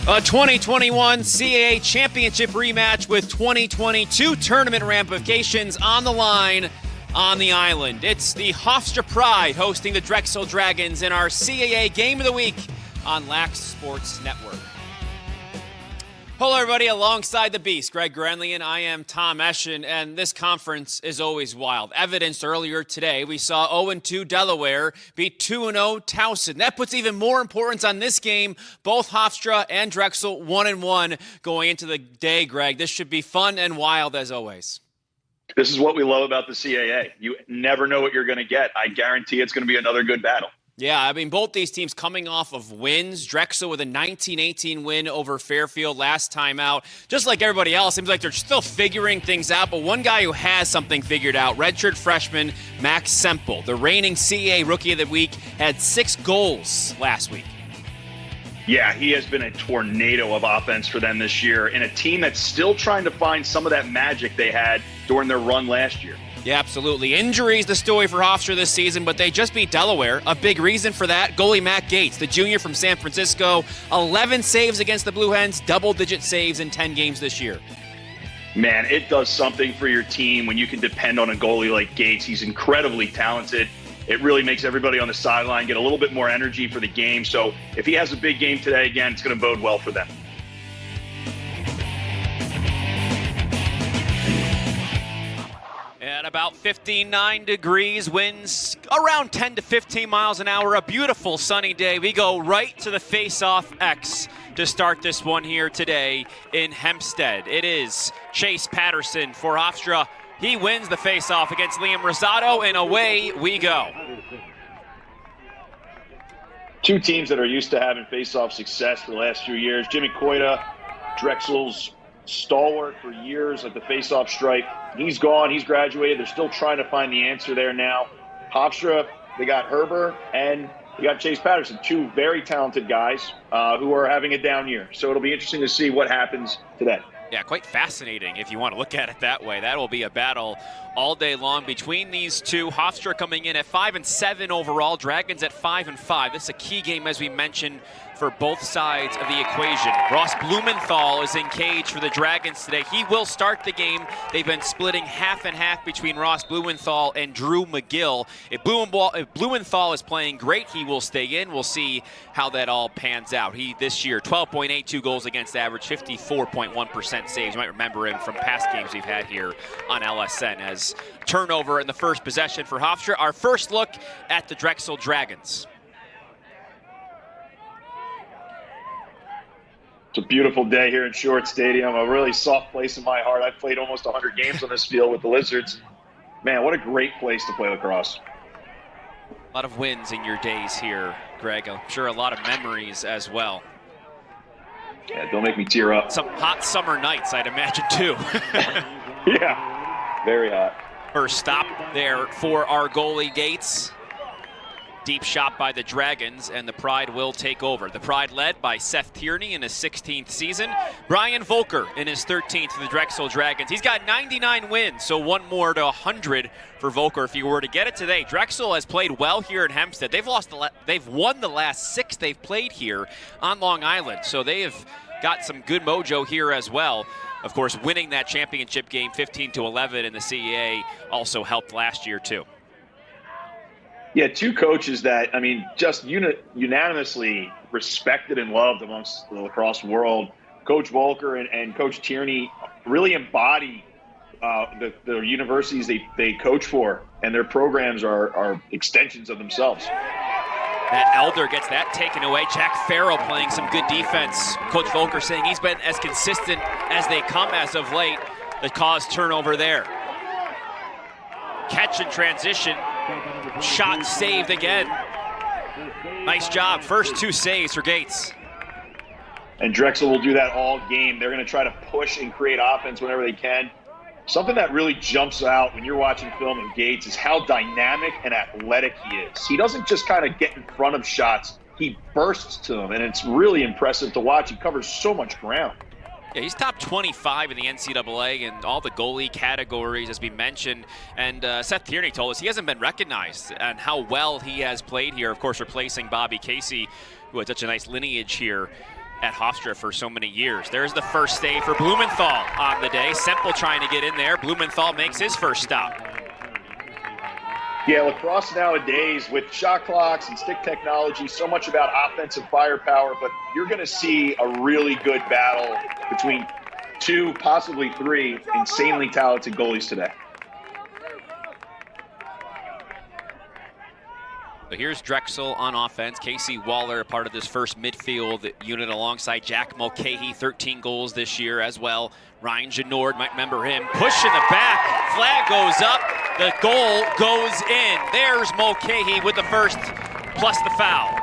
A 2021 CAA championship rematch with 2022 tournament ramifications on the line on the island. It's the Hofstra Pride hosting the Drexel Dragons in our CAA Game of the Week on Lax Sports Network. Hello, everybody. Alongside the Beast, Greg Grenlian, I am Tom Eschen, and this conference is always wild. Evidenced earlier today, we saw 0-2 Delaware beat 2-0 Towson. That puts even more importance on this game. Both Hofstra and Drexel 1-1 going into the day, Greg. This should be fun and wild as always. This is what we love about the CAA. You never know what you're going to get. I guarantee it's going to be another good battle. Yeah, I mean, both these teams coming off of wins. Drexel with a 19-18 win over Fairfield last time out. Just like everybody else, seems like they're still figuring things out. But one guy who has something figured out, redshirt freshman Max Semple, the reigning CAA Rookie of the Week, had 6 goals last week. Yeah, he has been a tornado of offense for them this year in a team that's still trying to find some of that magic they had during their run last year. Yeah, absolutely. Injuries, the story for Hofstra this season, but they just beat Delaware. A big reason for that, goalie Matt Gates, the junior from San Francisco, 11 saves against the Blue Hens, double-digit saves in 10 games this year. Man, it does something for your team when you can depend on a goalie like Gates. He's incredibly talented. It really makes everybody on the sideline get a little bit more energy for the game. So if he has a big game today, again, it's going to bode well for them. At about 59 degrees, winds around 10 to 15 miles an hour, a beautiful sunny day. We go right to the face-off X to start this one here today in Hempstead. It is Chase Patterson for Hofstra. He wins the face-off against Liam Rosado, and away we go. Two teams that are used to having face-off success for the last few years. Jimmy Coita, Drexel's stalwart for years at the face-off stripe. He's gone. He's graduated. They're still trying to find the answer there now. Hofstra, they got Herber and they got Chase Patterson, two very talented guys who are having a down year. So it'll be interesting to see what happens today. Yeah, quite fascinating if you want to look at it that way. That will be a battle all day long between these two. Hofstra coming in at 5-7 overall. Dragons at 5-5. This is a key game, as we mentioned, for both sides of the equation. Ross Blumenthal is in cage for the Dragons today. He will start the game. They've been splitting half and half between Ross Blumenthal and Drew McGill. If Blumenthal is playing great, he will stay in. We'll see how that all pans out. He, this year, 12.82 goals against average, 54.1% saves. You might remember him from past games we've had here on LSN as turnover in the first possession for Hofstra. Our first look at the Drexel Dragons. It's a beautiful day here in Short Stadium, a really soft place in my heart. I've played almost 100 games on this field with the Lizards. Man, what a great place to play lacrosse. A lot of wins in your days here, Greg. I'm sure a lot of memories as well. Yeah, don't make me tear up. Some hot summer nights, I'd imagine, too. Yeah, very hot. First stop there for our goalie, Gates. Deep shot by the Dragons, and the Pride will take over. The Pride led by Seth Tierney in his 16th season. Brian Volker in his 13th for the Drexel Dragons. He's got 99 wins, so one more to 100 for Volker if he were to get it today. Drexel has played well here in Hempstead. They've won the last 6 they've played here on Long Island, so they have got some good mojo here as well. Of course, winning that championship game 15-11 in the CAA also helped last year too. Yeah, two coaches that, I mean, just unanimously respected and loved amongst the lacrosse world. Coach Volker and Coach Tierney really embody the universities they coach for, and their programs are extensions of themselves. That Elder gets that taken away. Jack Farrell playing some good defense. Coach Volker saying he's been as consistent as they come as of late. The caused turnover there. Catch and transition. Shot saved again. Nice job. First 2 saves for Gates. And Drexel will do that all game. They're going to try to push and create offense whenever they can. Something that really jumps out when you're watching film of Gates is how dynamic and athletic he is. He doesn't just kind of get in front of shots. He bursts to them, and it's really impressive to watch. He covers so much ground. Yeah, he's top 25 in the NCAA and all the goalie categories, as we mentioned. And Seth Tierney told us he hasn't been recognized and how well he has played here, of course, replacing Bobby Casey, who had such a nice lineage here at Hofstra for so many years. There's the first save for Blumenthal on the day. Semple trying to get in there. Blumenthal makes his first stop. Yeah, lacrosse nowadays with shot clocks and stick technology, so much about offensive firepower, but you're going to see a really good battle between 2, possibly 3 insanely talented goalies today. So here's Drexel on offense. Casey Waller, part of this first midfield unit alongside Jack Mulcahy, 13 goals this year as well. Ryan Genord, might remember him. Push in the back, flag goes up, the goal goes in. There's Mulcahy with the first plus the foul.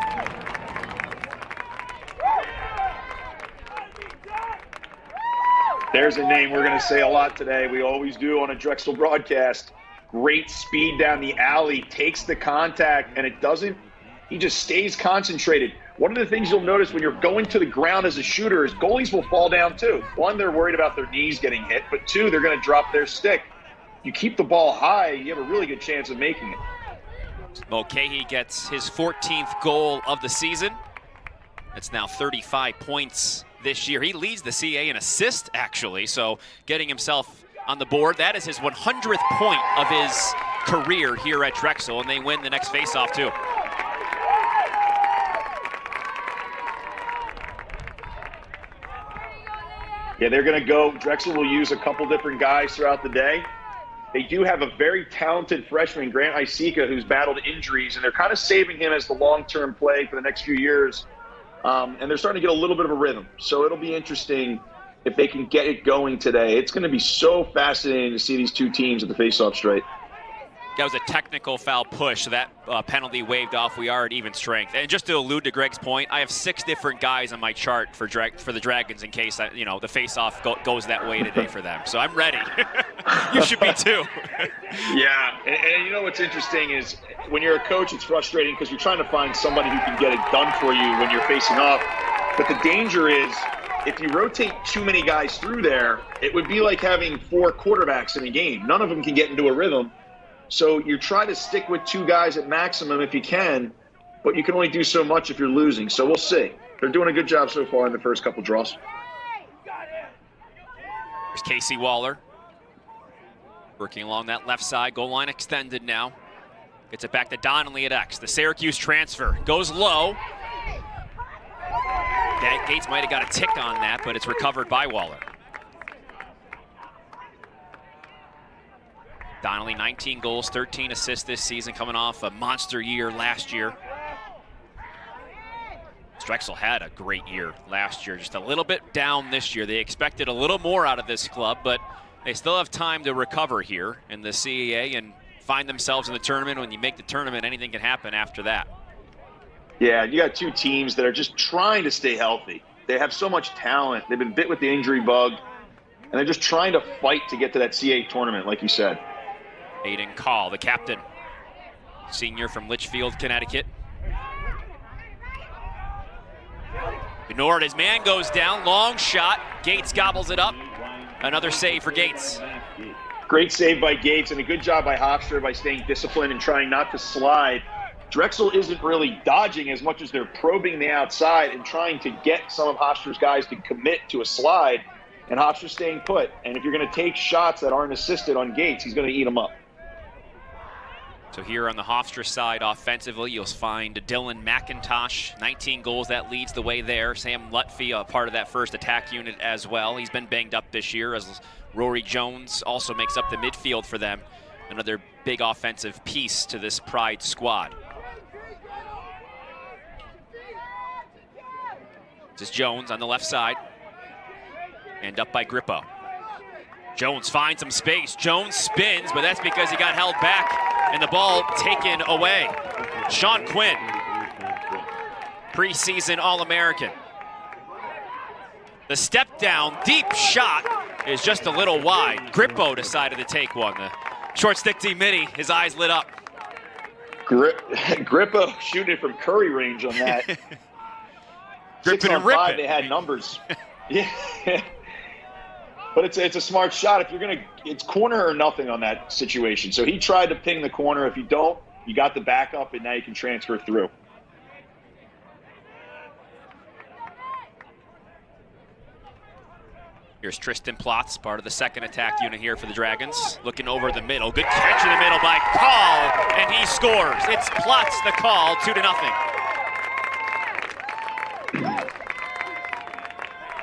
There's a name we're going to say a lot today. We always do on a Drexel broadcast. Great speed down the alley, takes the contact, and it doesn't, he just stays concentrated. One of the things you'll notice when you're going to the ground as a shooter is goalies will fall down too. 1, they're worried about their knees getting hit, but 2, they're going to drop their stick. You keep the ball high, you have a really good chance of making it. Mulcahy gets his 14th goal of the season. It's now 35 points this year. He leads the CAA in assists, actually, so getting himself on the board. That is his 100th point of his career here at Drexel, and they win the next faceoff too. Yeah, they're going to go. Drexel will use a couple different guys throughout the day. They do have a very talented freshman, Grant Isika, who's battled injuries, and they're kind of saving him as the long-term play for the next few years. And they're starting to get a little bit of a rhythm. So it'll be interesting if they can get it going today. It's going to be so fascinating to see these two teams at the face-off stripe. That was a technical foul push, so that penalty waved off. We are at even strength. And just to allude to Greg's point, I have 6 different guys on my chart for the Dragons in case the face-off goes that way today for them. So I'm ready. You should be too. Yeah, and you know what's interesting is when you're a coach, it's frustrating because you're trying to find somebody who can get it done for you when you're facing off. But the danger is if you rotate too many guys through there, it would be like having 4 quarterbacks in a game. None of them can get into a rhythm. So you try to stick with 2 guys at maximum if you can, but you can only do so much if you're losing. So we'll see. They're doing a good job so far in the first couple draws. There's Casey Waller working along that left side. Goal line extended now. Gets it back to Donnelly at X. The Syracuse transfer goes low. Gates might have got a tick on that, but it's recovered by Waller. Donnelly, 19 goals, 13 assists this season, coming off a monster year last year. Drexel had a great year last year, just a little bit down this year. They expected a little more out of this club, but they still have time to recover here in the CAA and find themselves in the tournament. When you make the tournament, anything can happen after that. Yeah, you got 2 teams that are just trying to stay healthy. They have so much talent. They've been bit with the injury bug, and they're just trying to fight to get to that CAA tournament, like you said. Aiden Call, the captain, senior from Litchfield, Connecticut. Bernard, his man goes down, long shot. Gates gobbles it up. Another save for Gates. Great save by Gates and a good job by Hofstra by staying disciplined and trying not to slide. Drexel isn't really dodging as much as they're probing the outside and trying to get some of Hofstra's guys to commit to a slide, and Hofstra's staying put. And if you're going to take shots that aren't assisted on Gates, he's going to eat them up. So here on the Hofstra side offensively, you'll find Dylan McIntosh, 19 goals, that leads the way there. Sam Lutfi, a part of that first attack unit as well. He's been banged up this year, as Rory Jones also makes up the midfield for them. Another big offensive piece to this Pride squad. This is Jones on the left side. And up by Grippo. Jones finds some space. Jones spins, but that's because he got held back and the ball taken away. Sean Quinn, preseason All-American. The step down, deep shot is just a little wide. Grippo decided to take one. The short stick D midi, his eyes lit up. Grippo shooting it from Curry range on that. 6 on 5, they had numbers. Yeah. But it's a smart shot. If you're gonna, it's corner or nothing on that situation. So he tried to ping the corner. If you don't, you got the backup, and now you can transfer through. Here's Tristan Plotz, part of the second attack unit here for the Dragons. Looking over the middle. Good catch in the middle by Call, and he scores. It's Plotz the call, 2-0.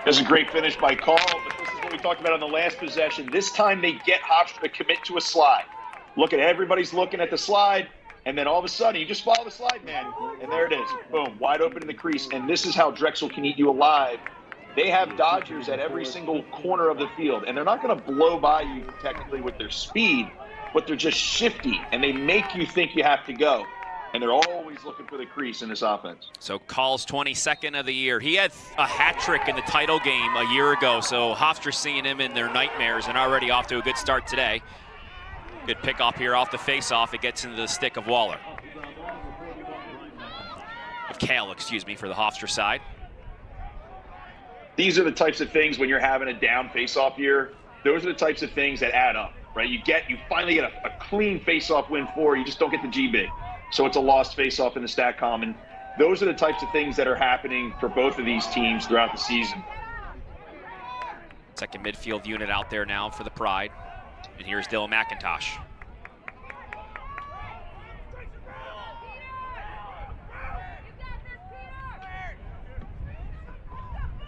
That's a great finish by Call, but this is what we talked about on the last possession. This time they get Hofstra to commit to a slide. Look at everybody's looking at the slide, and then all of a sudden you just follow the slide, man, and there it is. Boom, wide open in the crease, and this is how Drexel can eat you alive. They have dodgers at every single corner of the field, and they're not going to blow by you technically with their speed, but they're just shifty, and they make you think you have to go. And they're always looking for the crease in this offense. So Call's 22nd of the year. He had a hat trick in the title game a year ago, so Hofstra seeing him in their nightmares and already off to a good start today. Good pick off here off the face-off. It gets into the stick of Waller. Of Kale, excuse me, for the Hofstra side. These are the types of things when you're having a down face-off year. Those are the types of things that add up, right? You finally get a clean face-off win you just don't get the GB. So it's a lost face-off in the stat com. And those are the types of things that are happening for both of these teams throughout the season. Second midfield unit out there now for the Pride. And here's Dylan McIntosh.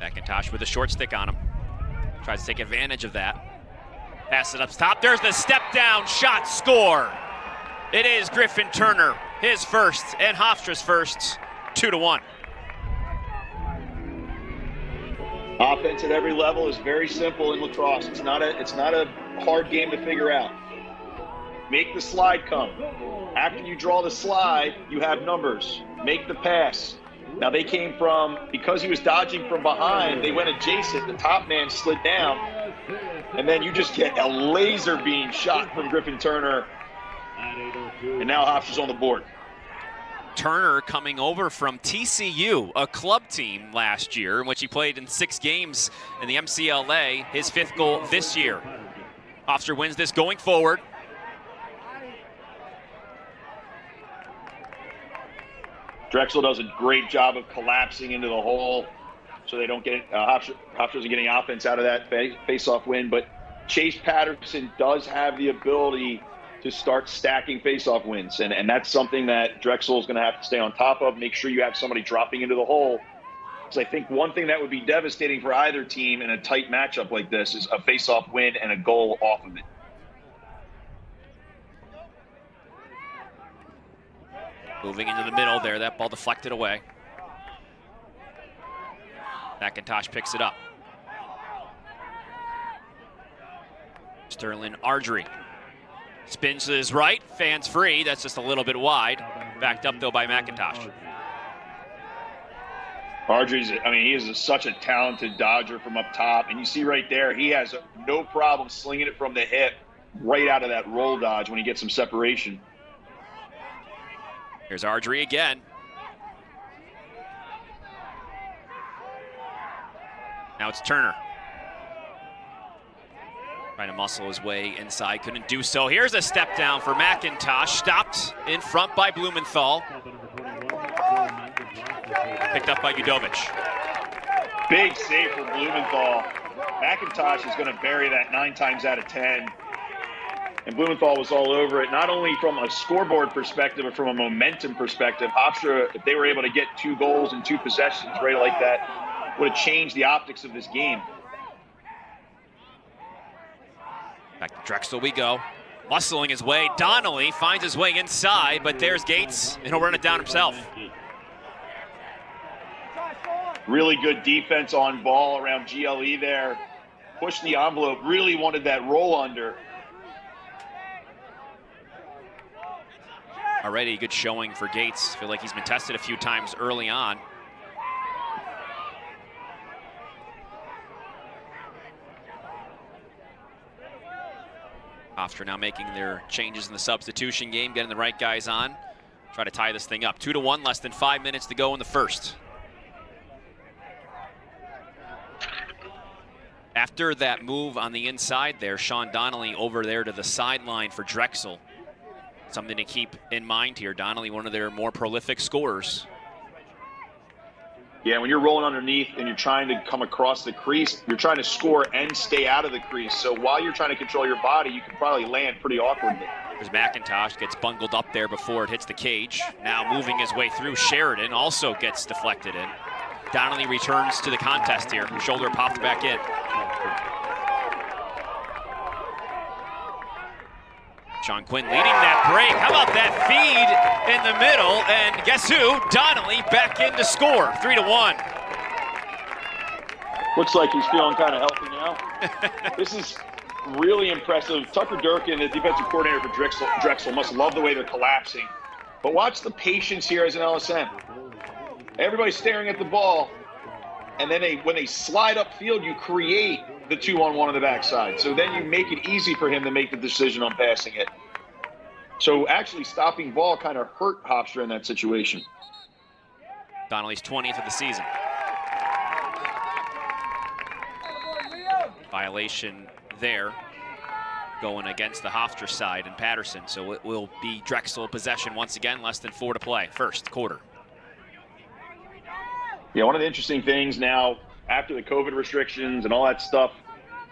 McIntosh with a short stick on him. Tries to take advantage of that. Pass it up top. There's the step down shot, score. It is Griffin Turner, his first and Hofstra's first, 2-1. Offense at every level is very simple in lacrosse. It's not a hard game to figure out. Make the slide come. After you draw the slide, you have numbers. Make the pass. Now they came because he was dodging from behind, they went adjacent. The top man slid down. And then you just get a laser beam shot from Griffin Turner. And now Hofstra's on the board. Turner coming over from TCU, a club team last year, in which he played in 6 games in the MCLA, his 5th goal this year. Hofstra wins this going forward. Drexel does a great job of collapsing into the hole so they don't get Hofstra isn't getting offense out of that face-off win, but Chase Patterson does have the ability to start stacking face-off wins, and that's something that Drexel is going to have to stay on top of. Make sure you have somebody dropping into the hole, because I think one thing that would be devastating for either team in a tight matchup like this is a face-off win and a goal off of it. Moving into the middle there, that ball deflected away. McIntosh picks it up. Sterling Ardrey spins to his right, fans free. That's just a little bit wide. Backed up though by McIntosh. He is such a talented dodger from up top. And you see right there, he has no problem slinging it from the hip right out of that roll dodge when he gets some separation. Here's Ardrey again. Now it's Turner. Trying to muscle his way inside, couldn't do so. Here's a step down for McIntosh, stopped in front by Blumenthal. Picked up by Udovic. Big save for Blumenthal. McIntosh is going to bury that 9 times out of 10. And Blumenthal was all over it, not only from a scoreboard perspective, but from a momentum perspective. Hofstra, if they were able to get 2 goals in 2 possessions right like that, would have changed the optics of this game. Back to Drexel we go. Muscling his way. Donnelly finds his way inside, but there's Gates, and he'll run it down himself. Really good defense on ball around GLE there. Pushed the envelope, really wanted that roll under. Already a good showing for Gates. Feel like he's been tested a few times early on. Hofstra now making their changes in the substitution game, getting the right guys on. Try to tie this thing up. 2-1, less than 5 minutes to go in the first. After that move on the inside there, Sean Donnelly over there to the sideline for Drexel. Something to keep in mind here. Donnelly, one of their more prolific scorers. Yeah, when you're rolling underneath and you're trying to come across the crease, you're trying to score and stay out of the crease. So while you're trying to control your body, you can probably land pretty awkwardly. As McIntosh gets bungled up there before it hits the cage. Now moving his way through, Sheridan also gets deflected in. Donnelly returns to the contest here. Shoulder popped back in. Sean Quinn leading that break. How about that feed in the middle? And guess who? Donnelly back in to score. 3-1. Looks like he's feeling kind of healthy now. This is really impressive. Tucker Durkin, the defensive coordinator for Drexel, must love the way they're collapsing. But watch the patience here as an LSM. Everybody's staring at the ball, and then when they slide upfield, you create the 2-on-1 on the backside. So then you make it easy for him to make the decision on passing it. So actually stopping ball kind of hurt Hofstra in that situation. Donnelly's 20th of the season. Violation there going against the Hofstra side and Patterson. So it will be Drexel possession once again, less than 4 to play. First quarter. Yeah, one of the interesting things now, after the COVID restrictions and all that stuff,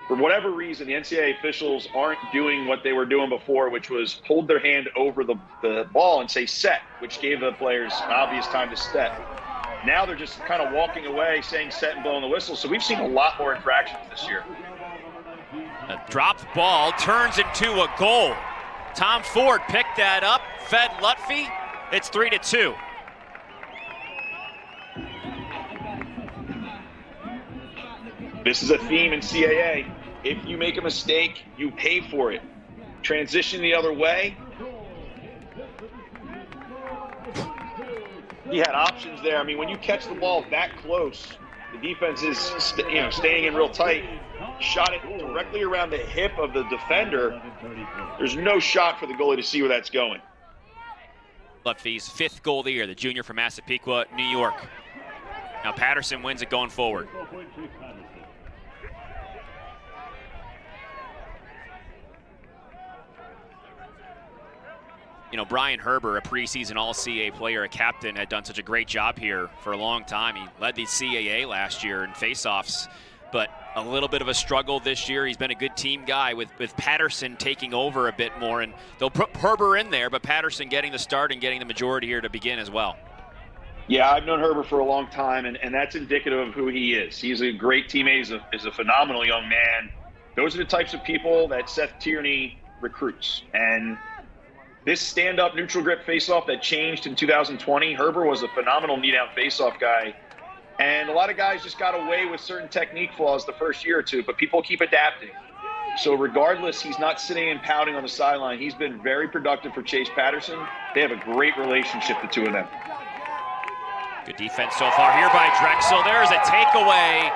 for whatever reason, the NCAA officials aren't doing what they were doing before, which was hold their hand over the ball and say set, which gave the players an obvious time to step. Now they're just kind of walking away, saying set and blowing the whistle. So we've seen a lot more infractions this year. A dropped ball turns into a goal. Tom Ford picked that up, fed Lutfi. It's 3-2. This is a theme in CAA. If you make a mistake, you pay for it. Transition the other way. He had options there. I mean, when you catch the ball that close, the defense is staying in real tight. Shot it directly around the hip of the defender. There's no shot for the goalie to see where that's going. Lutfi's 5th goal of the year, the junior from Massapequa, New York. Now Patterson wins it going forward. You know, Brian Herber, a preseason All-CAA player, a captain, had done such a great job here for a long time. He led the CAA last year in faceoffs, but a little bit of a struggle this year. He's been a good team guy with Patterson taking over a bit more, and they'll put Herber in there, but Patterson getting the start and getting the majority here to begin as well. Yeah, I've known Herber for a long time, and that's indicative of who he is. He's a great teammate. He's a phenomenal young man. Those are the types of people that Seth Tierney recruits, and this stand-up neutral grip faceoff that changed in 2020, Herber was a phenomenal knee-down faceoff guy. And a lot of guys just got away with certain technique flaws the first year or two, but people keep adapting. So regardless, he's not sitting and pouting on the sideline. He's been very productive for Chase Patterson. They have a great relationship, the two of them. Good defense so far here by Drexel. There's a takeaway.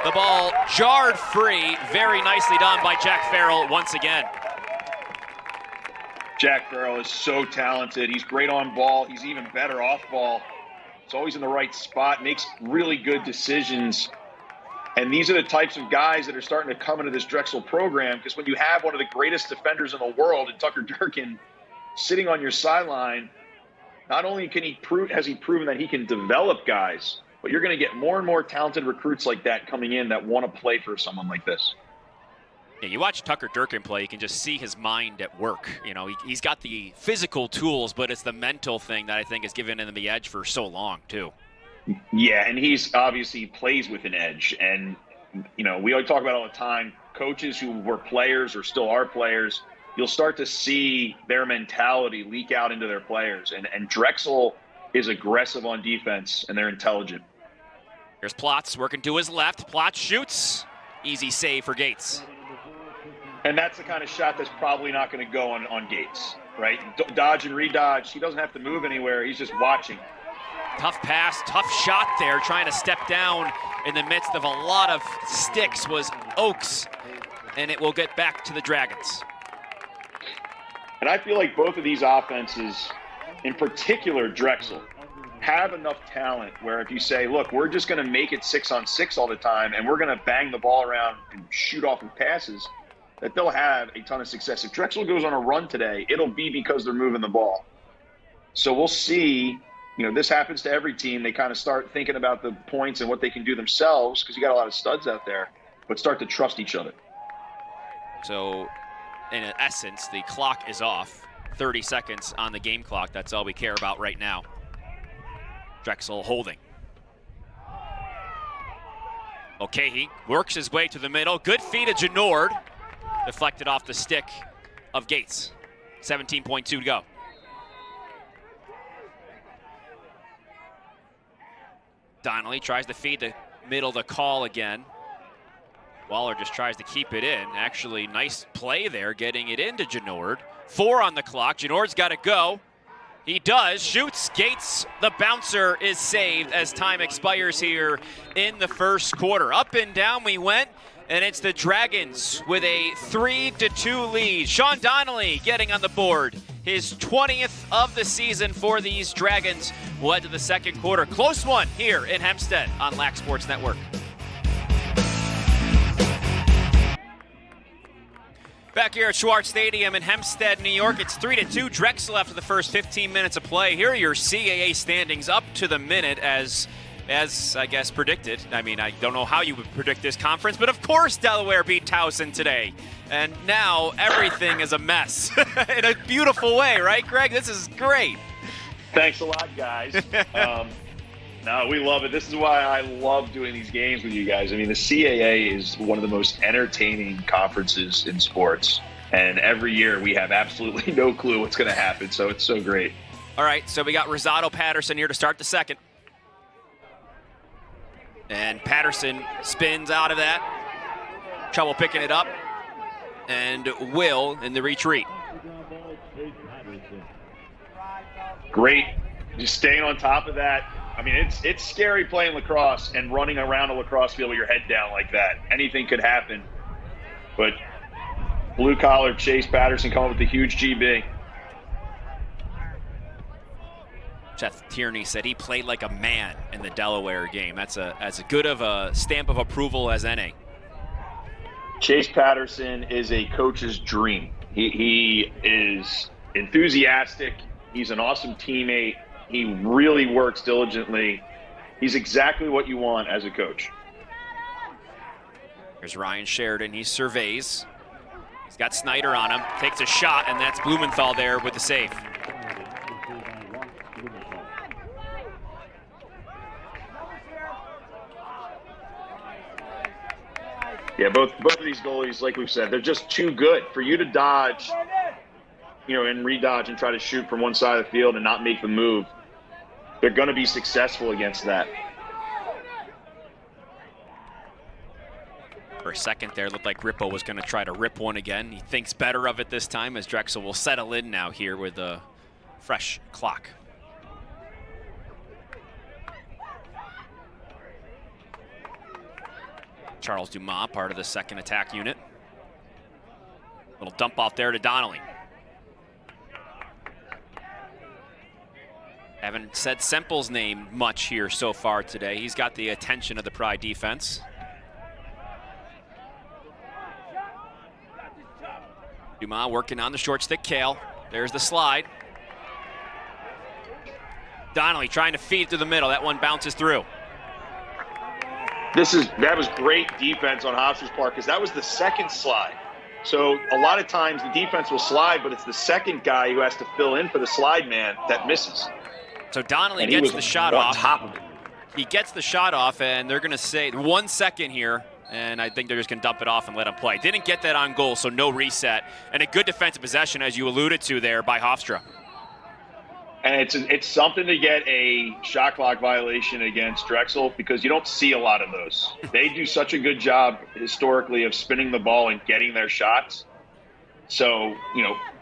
The ball jarred free. Very nicely done by Jack Farrell once again. Jack Farrell is so talented. He's great on ball. He's even better off ball. He's always in the right spot, makes really good decisions. And these are the types of guys that are starting to come into this Drexel program, because when you have one of the greatest defenders in the world in Tucker Durkin sitting on your sideline, not only has he proven that he can develop guys, but you're going to get more and more talented recruits like that coming in that want to play for someone like this. Yeah, you watch Tucker Durkin play, you can just see his mind at work. You know, he's got the physical tools, but it's the mental thing that I think has given him the edge for so long, too. Yeah, and he's obviously plays with an edge. And, you know, we always talk about all the time, coaches who were players or still are players, you'll start to see their mentality leak out into their players. And Drexel is aggressive on defense, and they're intelligent. Here's Plotz working to his left. Plotz shoots. Easy save for Gates. And that's the kind of shot that's probably not going to go on Gates, right? Dodge and redodge. He doesn't have to move anywhere. He's just watching. Tough pass, tough shot there, trying to step down in the midst of a lot of sticks was Oakes, and it will get back to the Dragons. And I feel like both of these offenses, in particular Drexel, have enough talent where if you say, look, we're just going to make it 6-on-6 all the time, and we're going to bang the ball around and shoot off of passes, that they'll have a ton of success. If Drexel goes on a run today, it'll be because they're moving the ball. So we'll see this happens to every team. They kind of start thinking about the points and what they can do themselves because you got a lot of studs out there, but start to trust each other. So, in essence, the clock is off. 30 seconds on the game clock. That's all we care about right now. Drexel holding. Okay, he works his way to the middle. Good feed of Genord. Deflected off the stick of Gates. 17.2 to go. Donnelly tries to feed the middle of the call again. Waller just tries to keep it in. Actually, nice play there, getting it into Genord. 4 on the clock. Genord's got to go. He does. Shoots. Gates, the bouncer, is saved as time expires here in the first quarter. Up and down we went, and it's the Dragons with a 3-2 lead. Sean Donnelly getting on the board. His 20th of the season for these Dragons. We'll head to the second quarter. Close one here in Hempstead on Lax Sports Network. Back here at Schwartz Stadium in Hempstead, New York, it's 3-2 Drexel after the first 15 minutes of play. Here are your CAA standings up to the minute as I guess predicted. I mean, I don't know how you would predict this conference, but of course Delaware beat Towson today. And now everything is a mess in a beautiful way, right, Greg? This is great. Thanks a lot, guys. No, we love it. This is why I love doing these games with you guys. I mean, the CAA is one of the most entertaining conferences in sports. And every year we have absolutely no clue what's going to happen. So it's so great. All right, so we got Rosado Patterson here to start the second. And Patterson spins out of that. Trouble picking it up. And Will in the retreat. Great. Just staying on top of that. I mean, it's scary playing lacrosse and running around a lacrosse field with your head down like that. Anything could happen. But blue-collar Chase Patterson coming with a huge GB. Seth Tierney said he played like a man in the Delaware game. That's as good of a stamp of approval as any. Chase Patterson is a coach's dream. He is enthusiastic. He's an awesome teammate. He really works diligently. He's exactly what you want as a coach. Here's Ryan Sheridan. He surveys. He's got Snyder on him. Takes a shot, and that's Blumenthal there with the save. Yeah, both of these goalies, like we've said, they're just too good for you to dodge, and redodge and try to shoot from one side of the field and not make the move. They're going to be successful against that. For a second there, looked like Rippo was going to try to rip one again. He thinks better of it this time as Drexel will settle in now here with a fresh clock. Charles Dumas, part of the second attack unit. Little dump off there to Donnelly. Haven't said Semple's name much here so far today. He's got the attention of the Pride defense. Dumas working on the short stick. Kale. There's the slide. Donnelly trying to feed through the middle. That one bounces through. That was great defense on Hofstra's part because that was the second slide. So a lot of times the defense will slide, but it's the second guy who has to fill in for the slide man that misses. So Donnelly gets the shot off. He gets the shot off, and they're going to say 1 second here, and I think they're just going to dump it off and let him play. Didn't get that on goal, so no reset. And a good defensive possession, as you alluded to there, by Hofstra. And it's something to get a shot clock violation against Drexel because you don't see a lot of those. They do such a good job historically of spinning the ball and getting their shots. So,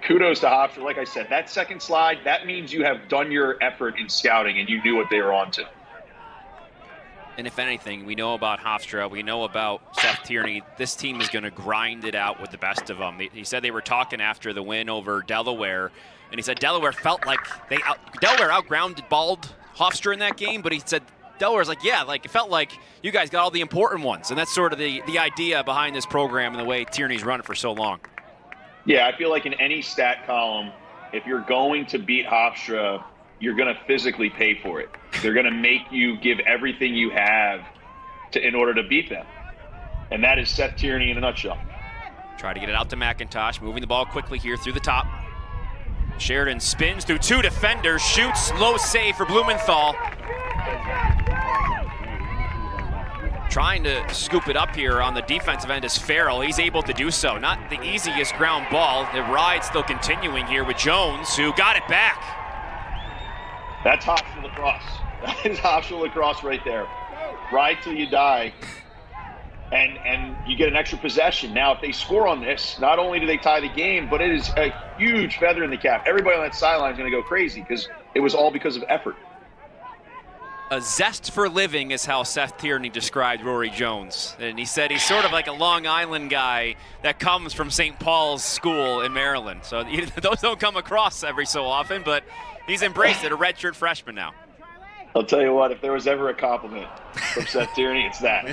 kudos to Hofstra. Like I said, that second slide, that means you have done your effort in scouting and you knew what they were on to. And if anything, we know about Hofstra, we know about Seth Tierney. This team is going to grind it out with the best of them. He said they were talking after the win over Delaware, and he said Delaware felt like Delaware outgrounded balled Hofstra in that game, but he said Delaware's like, yeah, it felt like you guys got all the important ones. And that's sort of the idea behind this program and the way Tierney's run it for so long. Yeah, I feel like in any stat column, if you're going to beat Hofstra, you're going to physically pay for it. They're going to make you give everything you have in order to beat them. And that is Seth Tierney in a nutshell. Try to get it out to McIntosh, moving the ball quickly here through the top. Sheridan spins through 2 defenders, shoots, low save for Blumenthal. Trying to scoop it up here on the defensive end is Farrell. He's able to do so. Not the easiest ground ball. The ride still continuing here with Jones, who got it back. That's Hofstra Lacrosse. That is Hofstra Lacrosse right there. Ride till you die, and you get an extra possession. Now, if they score on this, not only do they tie the game, but it is a huge feather in the cap. Everybody on that sideline is going to go crazy because it was all because of effort. A zest for living is how Seth Tierney described Rory Jones. And he said he's sort of like a Long Island guy that comes from St. Paul's School in Maryland. So those don't come across every so often, but he's embraced it, a redshirt freshman now. I'll tell you what, if there was ever a compliment from Seth Tierney, it's that.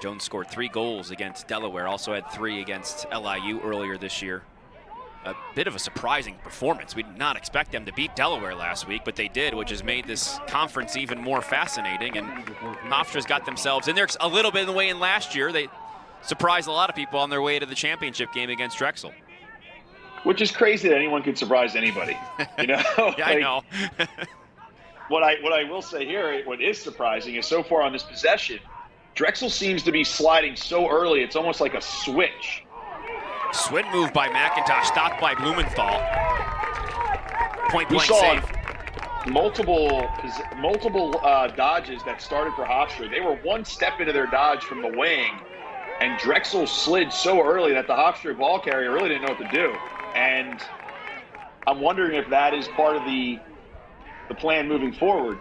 Jones scored 3 goals against Delaware, also had 3 against LIU earlier this year. A bit of a surprising performance. We did not expect them to beat Delaware last week, but they did, which has made this conference even more fascinating. And Hofstra's got themselves in there a little bit in the way in last year. They surprised a lot of people on their way to the championship game against Drexel. Which is crazy that anyone could surprise anybody. You know? Yeah, I know. What I will say here, what is surprising is so far on this possession, Drexel seems to be sliding so early, it's almost like a switch. Swing move by McIntosh, stopped by Blumenthal. Point blank save. Multiple dodges that started for Hofstra. They were one step into their dodge from the wing, and Drexel slid so early that the Hofstra ball carrier really didn't know what to do. And I'm wondering if that is part of the plan moving forward.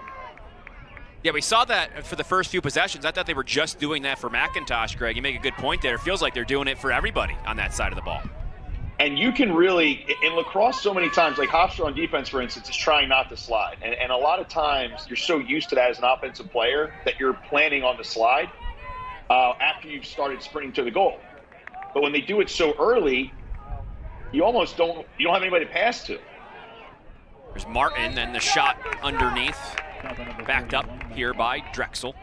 Yeah, we saw that for the first few possessions. I thought they were just doing that for McIntosh, Greg. You make a good point there. It feels like they're doing it for everybody on that side of the ball. And you can really, in lacrosse so many times, like Hofstra on defense, for instance, is trying not to slide. And a lot of times you're so used to that as an offensive player that you're planning on the slide after you've started sprinting to the goal. But when they do it so early, you almost don't have anybody to pass to. There's Martin, and the shot underneath. Backed up here by Drexel.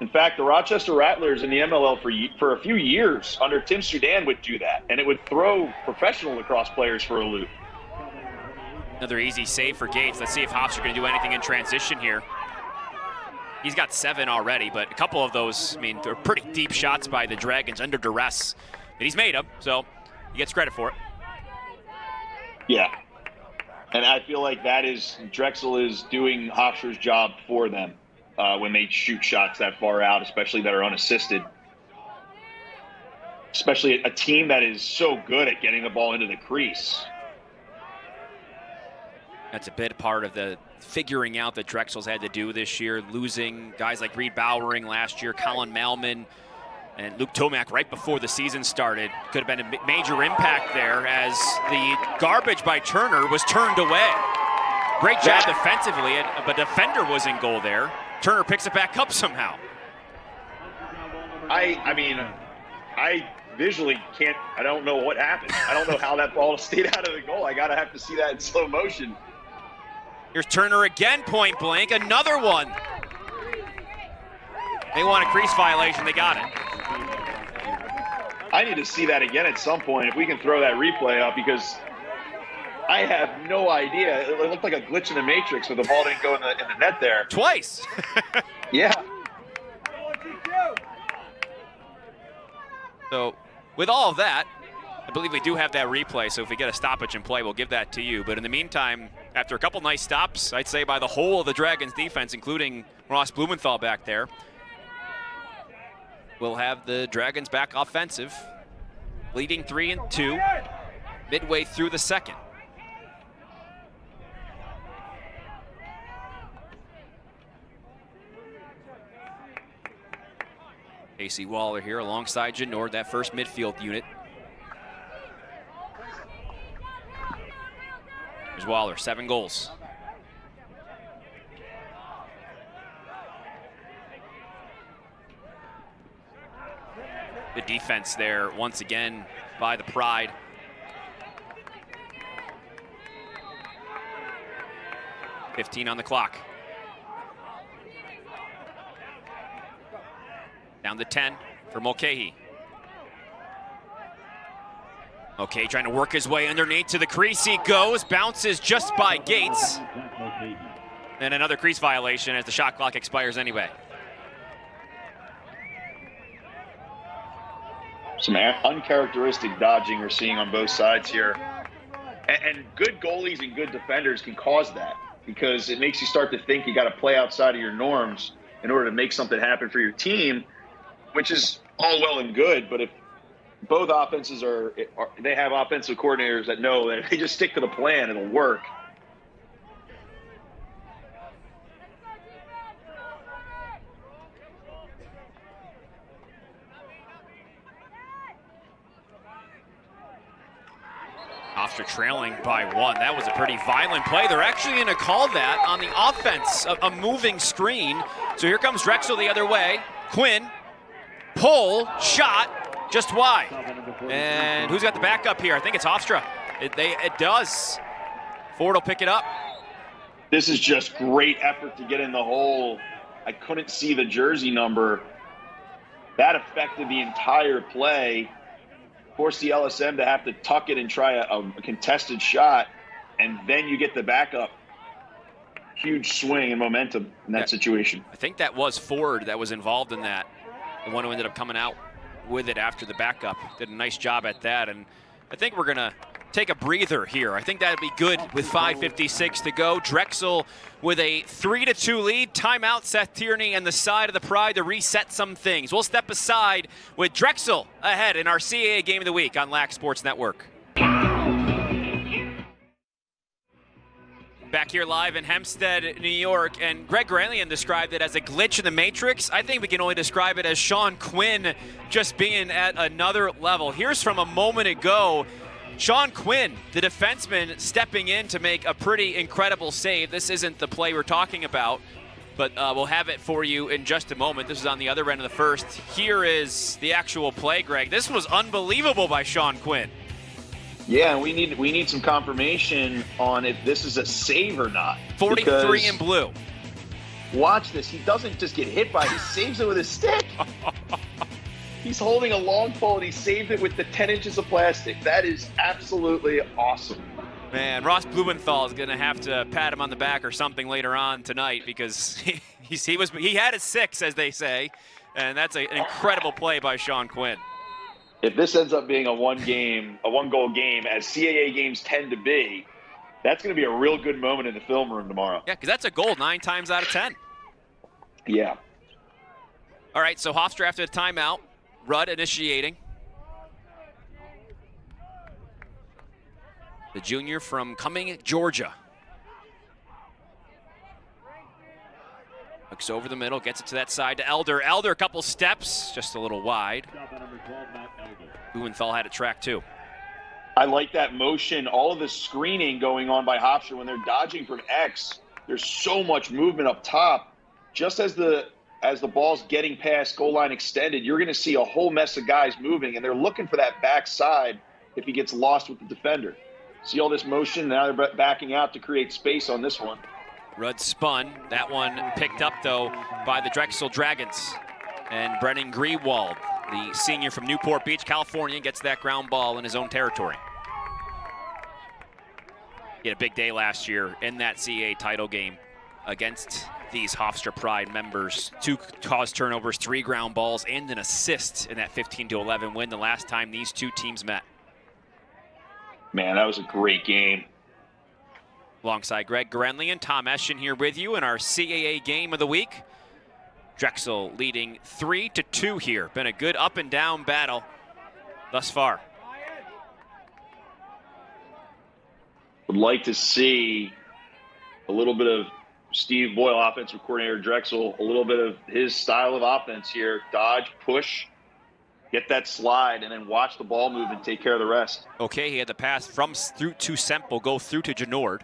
In fact, the Rochester Rattlers in the MLL for a few years under Tim Sudan would do that, and it would throw professional lacrosse players for a loop. Another easy save for Gates. Let's see if Hofstra are going to do anything in transition here. He's got 7 already, but a couple of those, I mean, they're pretty deep shots by the Dragons under duress. And he's made them, so he gets credit for it. Yeah. And I feel like Drexel is doing Hofstra's job for them when they shoot shots that far out, especially that are unassisted. Especially a team that is so good at getting the ball into the crease. That's a bit part of the figuring out that Drexel's had to do this year, losing guys like Reed Bowering last year, Colin Malman, and Luke Tomac right before the season started. Could have been a major impact there as the garbage by Turner was turned away. Great job defensively, but defender was in goal there. Turner picks it back up somehow. I visually can't, I don't know what happened. I don't know how that ball stayed out of the goal. I gotta have to see that in slow motion. Here's Turner again, point blank, another one. They want a crease violation, they got it. I need to see that again at some point, if we can throw that replay up, because I have no idea. It looked like a glitch in the Matrix where the ball didn't go in the net there. Twice. Yeah. So with all of that, I believe we do have that replay, so if we get a stoppage in play, we'll give that to you. But in the meantime, after a couple nice stops, I'd say by the whole of the Dragons defense, including Ross Blumenthal back there, we'll have the Dragons back offensive, leading 3-2, midway through the second. Casey Waller here alongside Janord, that first midfield unit. There's Waller, 7 goals. the defense there once again by the Pride. .15 on the clock. Down to 10 for Mulcahy. Okay, trying to work his way underneath to the crease. He goes, bounces just by Gates. And another crease violation as the shot clock expires anyway. Some uncharacteristic dodging we're seeing on both sides here. And good goalies and good defenders can cause that, because it makes you start to think you got to play outside of your norms in order to make something happen for your team, which is all well and good. But if both offenses they have offensive coordinators that know that if they just stick to the plan, it'll work. Hofstra trailing by 1. That was a pretty violent play. They're actually going to call that on the offense, a moving screen. So here comes Drexel the other way. Quinn, pull, shot, just wide. And who's got the backup here? I think it's Hofstra. It does. Ford will pick it up. This is just great effort to get in the hole. I couldn't see the jersey number. That affected the entire play. Force the LSM to have to tuck it and try a contested shot, and then you get the backup. Huge swing and momentum in that situation. I think that was Ford that was involved in that, the one who ended up coming out with it after the backup. Did a nice job at that, and I think we're going to take a breather here. I think that'd be good with 5:56 to go. Drexel with a 3-2 lead. Timeout, Seth Tierney and the side of the Pride to reset some things. We'll step aside with Drexel ahead in our CAA Game of the Week on Lax Sports Network. Back here live in Hempstead, New York, and Greg Grandlian described it as a glitch in the matrix. I think we can only describe it as Sean Quinn just being at another level. Here's from a moment ago. Sean Quinn, the defenseman, stepping in to make a pretty incredible save. This isn't the play we're talking about, but we'll have it for you in just a moment. This is on the other end of the first. Here is the actual play, Greg. This was unbelievable by Sean Quinn. Yeah, we need some confirmation on if this is a save or not. 43 in blue. Watch this. He doesn't just get hit by it. He saves it with his stick. He's holding a long pole, and he saved it with the 10 inches of plastic. That is absolutely awesome. Man, Ross Blumenthal is going to have to pat him on the back or something later on tonight, because he had his 6, as they say, and that's an incredible play by Sean Quinn. If this ends up being a one-goal game, as CAA games tend to be, that's going to be a real good moment in the film room tomorrow. Yeah, because that's a goal 9 times out of 10. Yeah. All right, so Hofstra after the timeout. Rudd initiating. The junior from Cumming, Georgia. Looks over the middle, gets it to that side to Elder. Elder, a couple steps, just a little wide. Blumenthal had a track too. I like that motion, all of the screening going on by Hofstra when they're dodging from X. There's so much movement up top. Just as the ball's getting past goal line extended, you're going to see a whole mess of guys moving, and they're looking for that backside if he gets lost with the defender. See all this motion? Now they're backing out to create space on this one. Rudd spun. That one picked up, though, by the Drexel Dragons. And Brennan Greenwald, the senior from Newport Beach, California, gets that ground ball in his own territory. He had a big day last year in that CAA title game against these Hofstra Pride members. 2 caused turnovers, 3 ground balls, and an assist in that 15-11 win the last time these two teams met. Man, that was a great game. Alongside Greg Grandlian, Tom Eschen here with you in our CAA Game of the Week. Drexel leading 3-2 here. Been a good up and down battle thus far. Would like to see a little bit of Steve Boyle, offensive coordinator Drexel, a little bit of his style of offense here. Dodge, push, get that slide, and then watch the ball move and take care of the rest. Okay, he had the pass through to Semple, go through to Genord.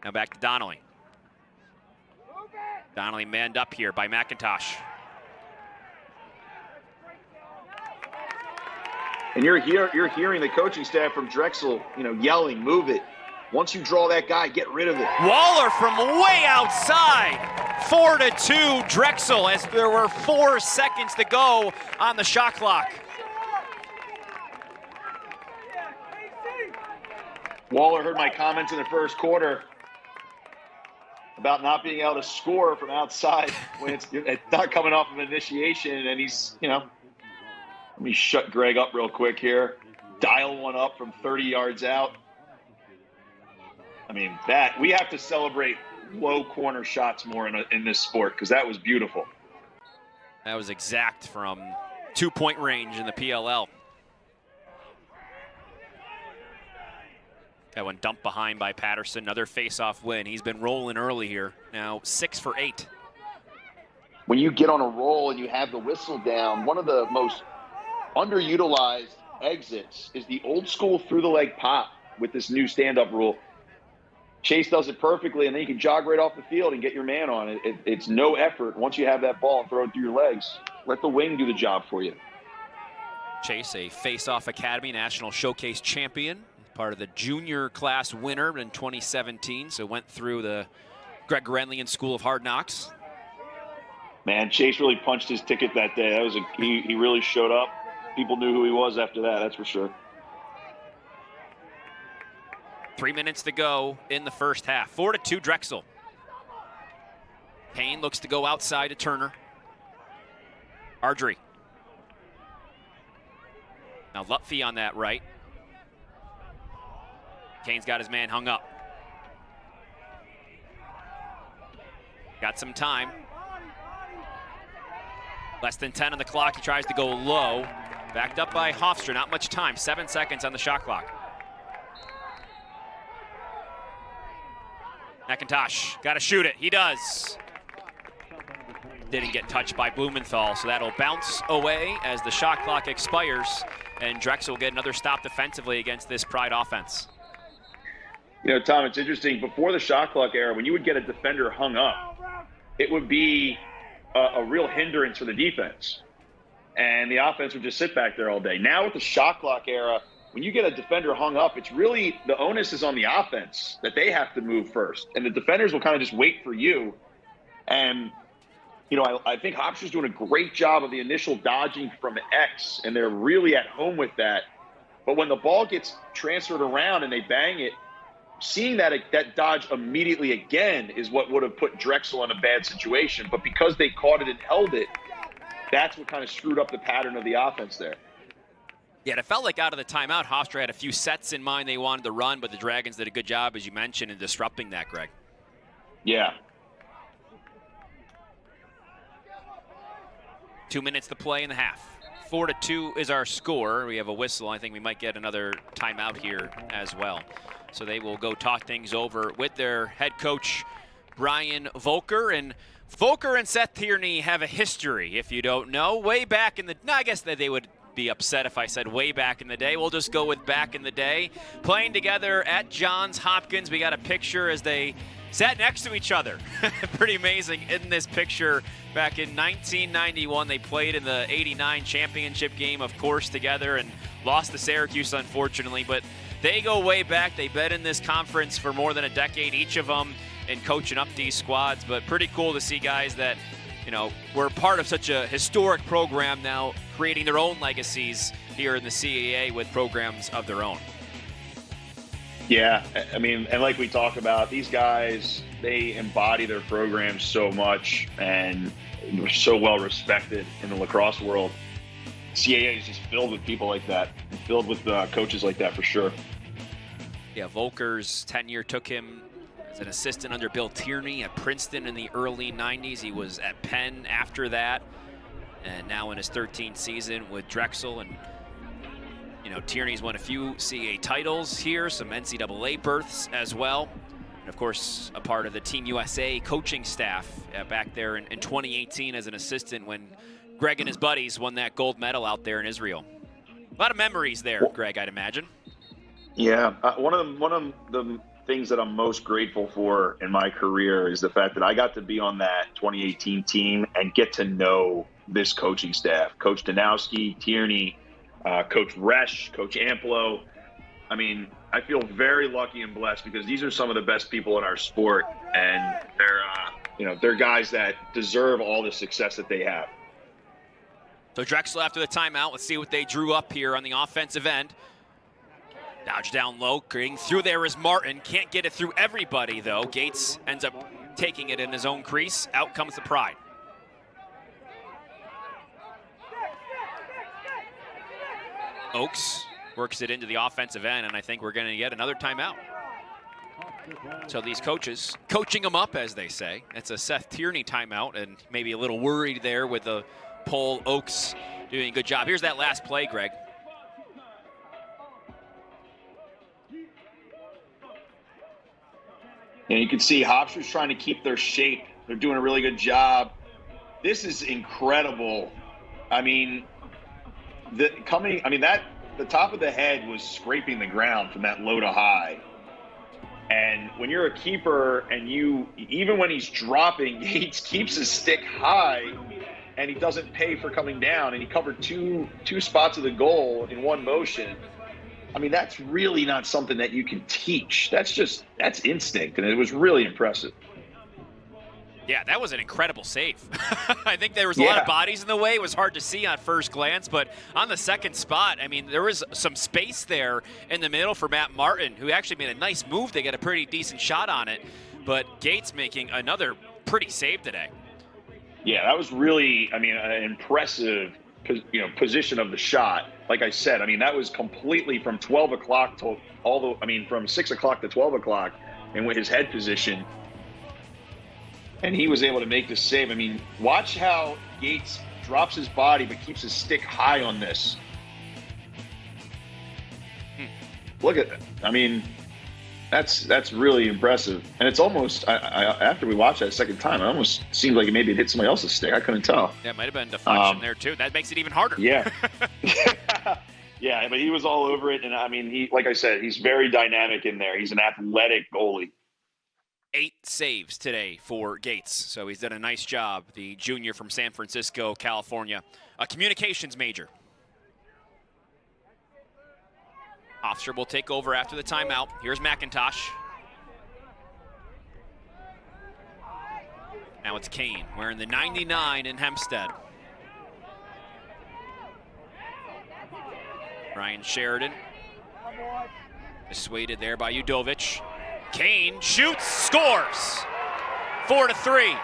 Now back to Donnelly. Donnelly manned up here by McIntosh. And you're hearing the coaching staff from Drexel, yelling, move it. Once you draw that guy, get rid of it. Waller from way outside. 4-2 Drexel as there were 4 seconds to go on the shot clock. Waller heard my comments in the first quarter about not being able to score from outside when it's not coming off of initiation, and he's, let me shut Greg up real quick here. Dial one up from 30 yards out. I mean, we have to celebrate low corner shots more in this sport because that was beautiful. That was exact from 2-point range in the PLL. That one dumped behind by Patterson. Another face-off win. He's been rolling early here. Now 6 for 8. When you get on a roll and you have the whistle down, one of the most underutilized exits is the old school through the leg pop with this new stand-up rule. Chase does it perfectly, and then you can jog right off the field and get your man on it. It's no effort. Once you have that ball and throw it through your legs, let the wing do the job for you. Chase, a face-off academy national showcase champion, part of the junior class winner in 2017, so went through the Greg Renlian School of Hard Knocks. Man, Chase really punched his ticket that day. He really showed up. People knew who he was after that, that's for sure. 3 minutes to go in the first half. 4-2 Drexel. Payne looks to go outside to Turner. Ardrey. Now Lutfi on that right. Kane's got his man hung up. Got some time. Less than 10 on the clock. He tries to go low. Backed up by Hofstra. Not much time. 7 seconds on the shot clock. McIntosh, got to shoot it. He does. Didn't get touched by Blumenthal, so that'll bounce away as the shot clock expires, and Drexel will get another stop defensively against this Pride offense. Tom, it's interesting. Before the shot clock era, when you would get a defender hung up, it would be a real hindrance for the defense, and the offense would just sit back there all day. Now with the shot clock era, when you get a defender hung up, it's really the onus is on the offense that they have to move first. And the defenders will kind of just wait for you. And, I think Hofstra's doing a great job of the initial dodging from X, and they're really at home with that. But when the ball gets transferred around and they bang it, seeing that dodge immediately again is what would have put Drexel in a bad situation. But because they caught it and held it, that's what kind of screwed up the pattern of the offense there. Yeah, it felt like out of the timeout, Hofstra had a few sets in mind they wanted to run, but the Dragons did a good job, as you mentioned, in disrupting that, Greg. Yeah. 2 minutes to play in the half. 4-2 is our score. We have a whistle. I think we might get another timeout here as well. So they will go talk things over with their head coach, Brian Volker. And Volker and Seth Tierney have a history, if you don't know. Way back in the, I guess that they would be upset if I said way back in the day. We'll just go with back in the day. Playing together at Johns Hopkins. We got a picture as they sat next to each other. Pretty amazing in this picture. Back in 1991, they played in the 89 championship game, of course, together and lost to Syracuse, unfortunately. But they go way back. They've been in this conference for more than a decade, each of them, and coaching up these squads. But pretty cool to see guys that, we're part of such a historic program now, creating their own legacies here in the CAA with programs of their own. Yeah, I mean, and like we talk about, these guys, they embody their programs so much and they're so well respected in the lacrosse world. CAA is just filled with people like that, and filled with coaches like that for sure. Yeah, Volker's tenure took him as an assistant under Bill Tierney at Princeton in the early 90s. He was at Penn after that, and now in his 13th season with Drexel. And Tierney's won a few CAA titles here, some NCAA berths as well. And of course, a part of the Team USA coaching staff back there in 2018 as an assistant when Greg and his buddies won that gold medal out there in Israel. A lot of memories there, Greg, I'd imagine. Yeah, one of the things that I'm most grateful for in my career is the fact that I got to be on that 2018 team and get to know this coaching staff. Coach Danowski, Tierney, Coach Resch, Coach Amplo. I mean, I feel very lucky and blessed because these are some of the best people in our sport, and they're guys that deserve all the success that they have. So Drexel after the timeout. Let's see what they drew up here on the offensive end. Dodge down low, getting through there is Martin. Can't get it through everybody, though. Gates ends up taking it in his own crease. Out comes the Pride. Oaks works it into the offensive end, and I think we're going to get another timeout. So these coaches coaching them up, as they say. It's a Seth Tierney timeout, and maybe a little worried there with the pull. Oaks doing a good job. Here's that last play, Greg. And you can see Hofstra's trying to keep their shape. They're doing a really good job. This is incredible. I mean, the top of the head was scraping the ground from that low to high. And when you're a keeper and even when he's dropping, he keeps his stick high and he doesn't pay for coming down, and he covered two spots of the goal in one motion. I mean, that's really not something that you can teach. That's instinct, and it was really impressive. Yeah, that was an incredible save. I think there was a lot of bodies in the way. It was hard to see on first glance, but on the second spot, I mean, there was some space there in the middle for Matt Martin, who actually made a nice move to get a pretty decent shot on it, but Gates making another pretty save today. Yeah, that was really, an impressive position of the shot. Like I said, that was completely from 12 o'clock to from 6 o'clock to 12 o'clock, and with his head position. And he was able to make this save. Watch how Gates drops his body but keeps his stick high on this. Look at that. That's really impressive. And it's almost, after we watched that a second time, it almost seemed like maybe it hit somebody else's stick. I couldn't tell. Yeah, it might have been deflection there, too. That makes it even harder. Yeah. Yeah, but he was all over it. And, like I said, he's very dynamic in there. He's an athletic goalie. 8 saves today for Gates, so he's done a nice job, the junior from San Francisco, California, a communications major. Hofstra will take over after the timeout. Here's McIntosh. Now it's Kane wearing the 99 in Hempstead. Ryan Sheridan dissuaded there by Udovic. Kane shoots, scores. 4-3.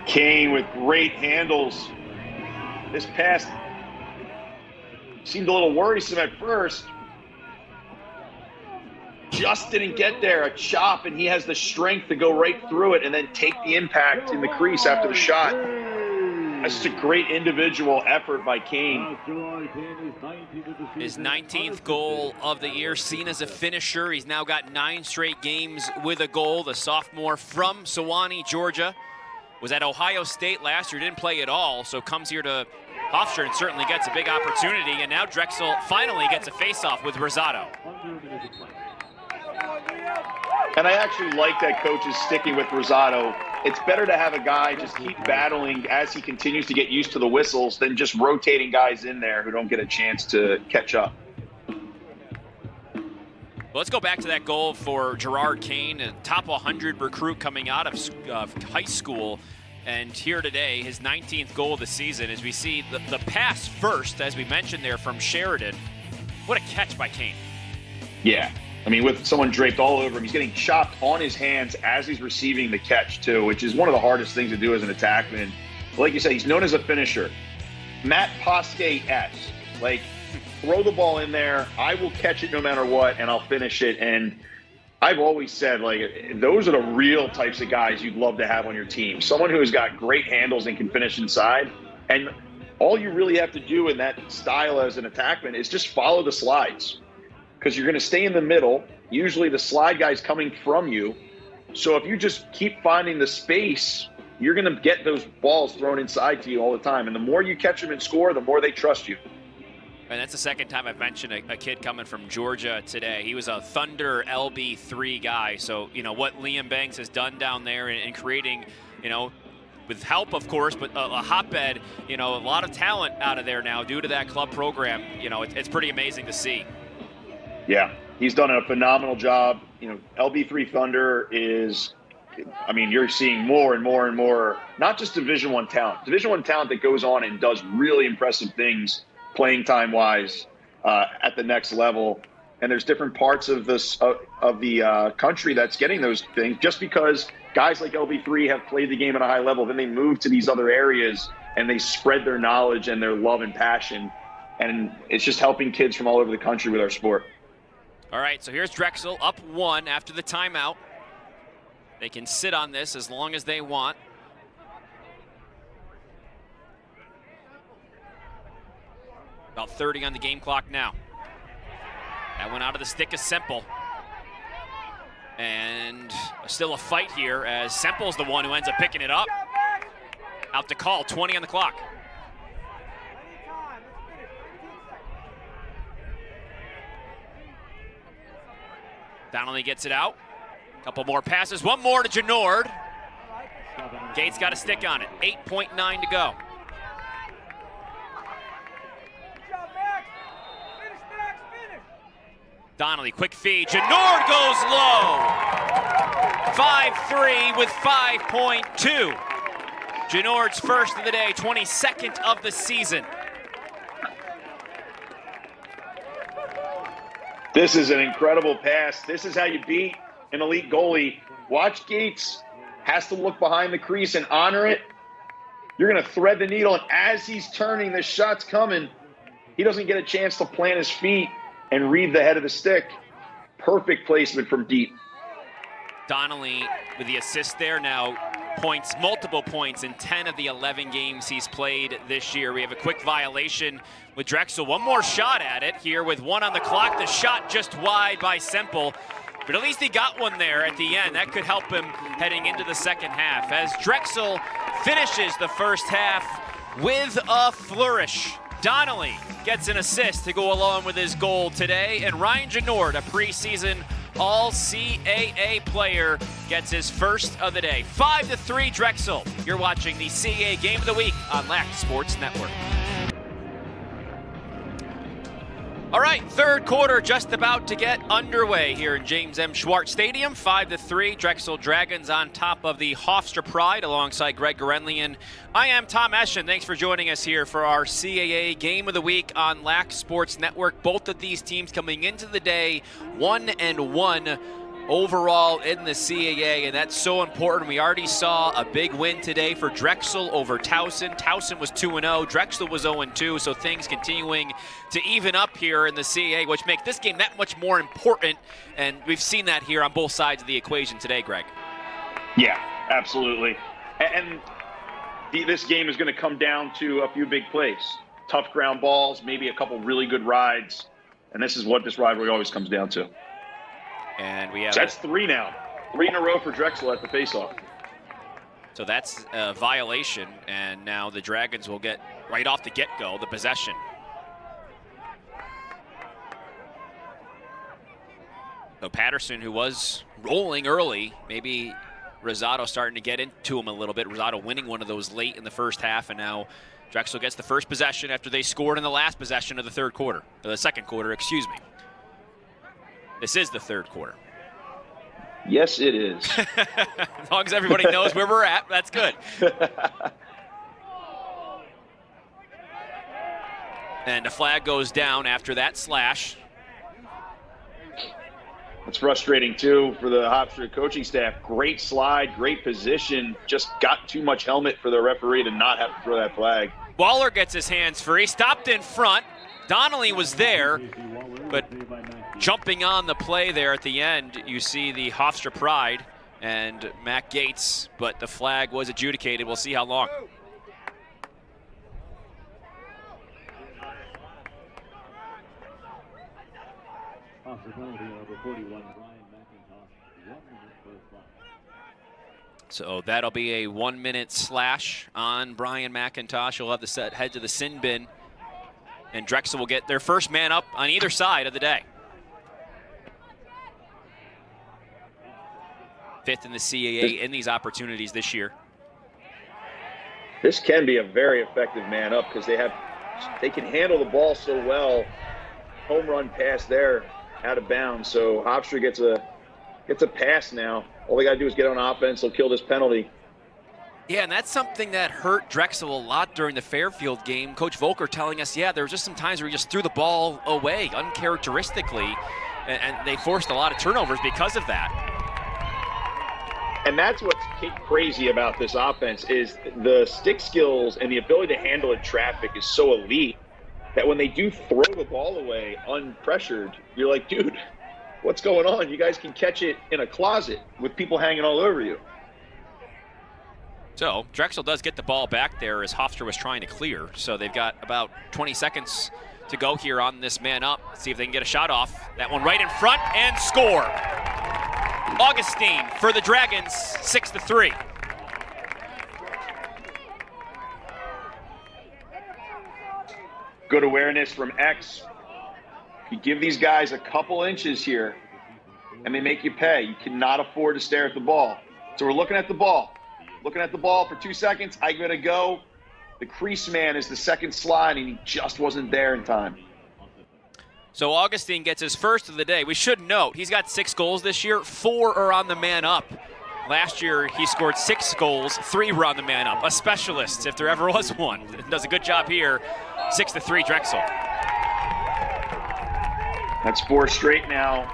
Kane with great handles. This pass seemed a little worrisome at first. Just didn't get there. A chop, and he has the strength to go right through it and then take the impact in the crease after the shot. That's just a great individual effort by Kane. His 19th goal of the year, seen as a finisher. He's now got 9 straight games with a goal. The sophomore from Sewanee, Georgia. Was at Ohio State last year, didn't play at all, so comes here to Hofstra and certainly gets a big opportunity. And now Drexel finally gets a face-off with Rosado. And I actually like that coach is sticking with Rosado. It's better to have a guy just keep battling as he continues to get used to the whistles than just rotating guys in there who don't get a chance to catch up. Well, let's go back to that goal for Gerard Kane, a top 100 recruit coming out of high school. And here today, his 19th goal of the season, as we see the pass first, as we mentioned there, from Sheridan. What a catch by Kane. Yeah. With someone draped all over him, he's getting chopped on his hands as he's receiving the catch, too, which is one of the hardest things to do as an attackman. Like you said, he's known as a finisher. Matt Posquet-esque. Throw the ball in there, I will catch it no matter what, and I'll finish it. And I've always said, those are the real types of guys you'd love to have on your team. Someone who has got great handles and can finish inside. And all you really have to do in that style as an attackman is just follow the slides. Because you're going to stay in the middle. Usually the slide guy's coming from you. So if you just keep finding the space, you're going to get those balls thrown inside to you all the time. And the more you catch them and score, the more they trust you. And that's the second time I've mentioned a kid coming from Georgia today. He was a Thunder LB3 guy. So, you know, what Liam Banks has done down there in creating, you know, with help, of course, but a hotbed, you know, a lot of talent out of there now due to that club program. You know, it's pretty amazing to see. Yeah, he's done a phenomenal job. You know, LB3 Thunder is, I mean, you're seeing more and more and more, not just Division I talent. Division I talent that goes on and does really impressive things playing time wise at the next level. And there's different parts of this of the country that's getting those things. Just because guys like LB3 have played the game at a high level, then they move to these other areas and they spread their knowledge and their love and passion. And it's just helping kids from all over the country with our sport. All right, so here's Drexel up 1 after the timeout. They can sit on this as long as they want. About 30 on the game clock now. That went out of the stick of Semple. And still a fight here as Semple's the one who ends up picking it up. Out to call, 20 on the clock. Donnelly gets it out. Couple more passes, one more to Genord. Gates got a stick on it, 8.9 to go. Donnelly, quick feed. Genord goes low. 5-3 with 5.2. Genord's first of the day, 22nd of the season. This is an incredible pass. This is how you beat an elite goalie. Watch Gates has to look behind the crease and honor it. You're going to thread the needle, and as he's turning, the shot's coming. He doesn't get a chance to plant his feet and read the head of the stick. Perfect placement from deep. Donnelly with the assist there now, points, multiple points in 10 of the 11 games he's played this year. We have a quick violation with Drexel. One more shot at it here with 1 on the clock. The shot just wide by Semple, but at least he got one there at the end. That could help him heading into the second half as Drexel finishes the first half with a flourish. Donnelly gets an assist to go along with his goal today, and Ryan Genord, a preseason All-CAA player, gets his first of the day. 5-3 Drexel. You're watching the CAA Game of the Week on Lax Sports Network. All right, third quarter just about to get underway here in James M. Schwartz Stadium. 5-3, Drexel Dragons on top of the Hofstra Pride alongside Greg Gorenlian. I am Tom Eschen. Thanks for joining us here for our CAA Game of the Week on Lax Sports Network. Both of these teams coming into the day 1-1 overall in the CAA, and that's so important. We already saw a big win today for Drexel over Towson. Towson was 2-0, Drexel was 0-2, so things continuing to even up here in the CAA, which make this game that much more important, and we've seen that here on both sides of the equation today, Greg. Yeah, absolutely. And this game is going to come down to a few big plays. Tough ground balls, maybe a couple really good rides, and this is what this rivalry always comes down to. And we have that's 3 now. 3 in a row for Drexel at the faceoff. So that's a violation, and now the Dragons will get right off the get-go the possession. So Patterson, who was rolling early, maybe Rosado starting to get into him a little bit. Rosado winning one of those late in the first half, and now Drexel gets the first possession after they scored in the last possession of the second quarter, excuse me. This is the third quarter. Yes, it is. As long as everybody knows where we're at, that's good. And the flag goes down after that slash. It's frustrating, too, for the Hofstra coaching staff. Great slide, great position. Just got too much helmet for the referee to not have to throw that flag. Waller gets his hands free, stopped in front. Donnelly was there, but jumping on the play there at the end, you see the Hofstra Pride and Matt Gates, but the flag was adjudicated. We'll see how long. So that'll be a 1-minute slash on Brian McIntosh. He'll have to head to the sin bin. And Drexel will get their first man up on either side of the day. 5th in the CAA in these opportunities this year. This can be a very effective man up because they can handle the ball so well. Home run pass there, out of bounds. So Hofstra gets a pass now. All they got to do is get on offense. They'll kill this penalty. Yeah, and that's something that hurt Drexel a lot during the Fairfield game. Coach Volker telling us, yeah, there were just some times where he just threw the ball away uncharacteristically, and they forced a lot of turnovers because of that. And that's what's crazy about this offense is the stick skills and the ability to handle in traffic is so elite that when they do throw the ball away unpressured, you're like, dude, what's going on? You guys can catch it in a closet with people hanging all over you. So Drexel does get the ball back there as Hofstra was trying to clear. So they've got about 20 seconds to go here on this man up. See if they can get a shot off. That one right in front and score. Augustine for the Dragons, 6-3. Good awareness from X. You give these guys a couple inches here, and they make you pay. You cannot afford to stare at the ball. So we're looking at the ball. Looking at the ball for 2 seconds. I gotta go. The crease man is the second slide, and he just wasn't there in time. So Augustine gets his first of the day. We should note he's got 6 goals this year. 4 are on the man up. Last year he scored 6 goals. 3 were on the man up. A specialist, if there ever was one. Does a good job here. 6-3 Drexel. That's 4 straight now.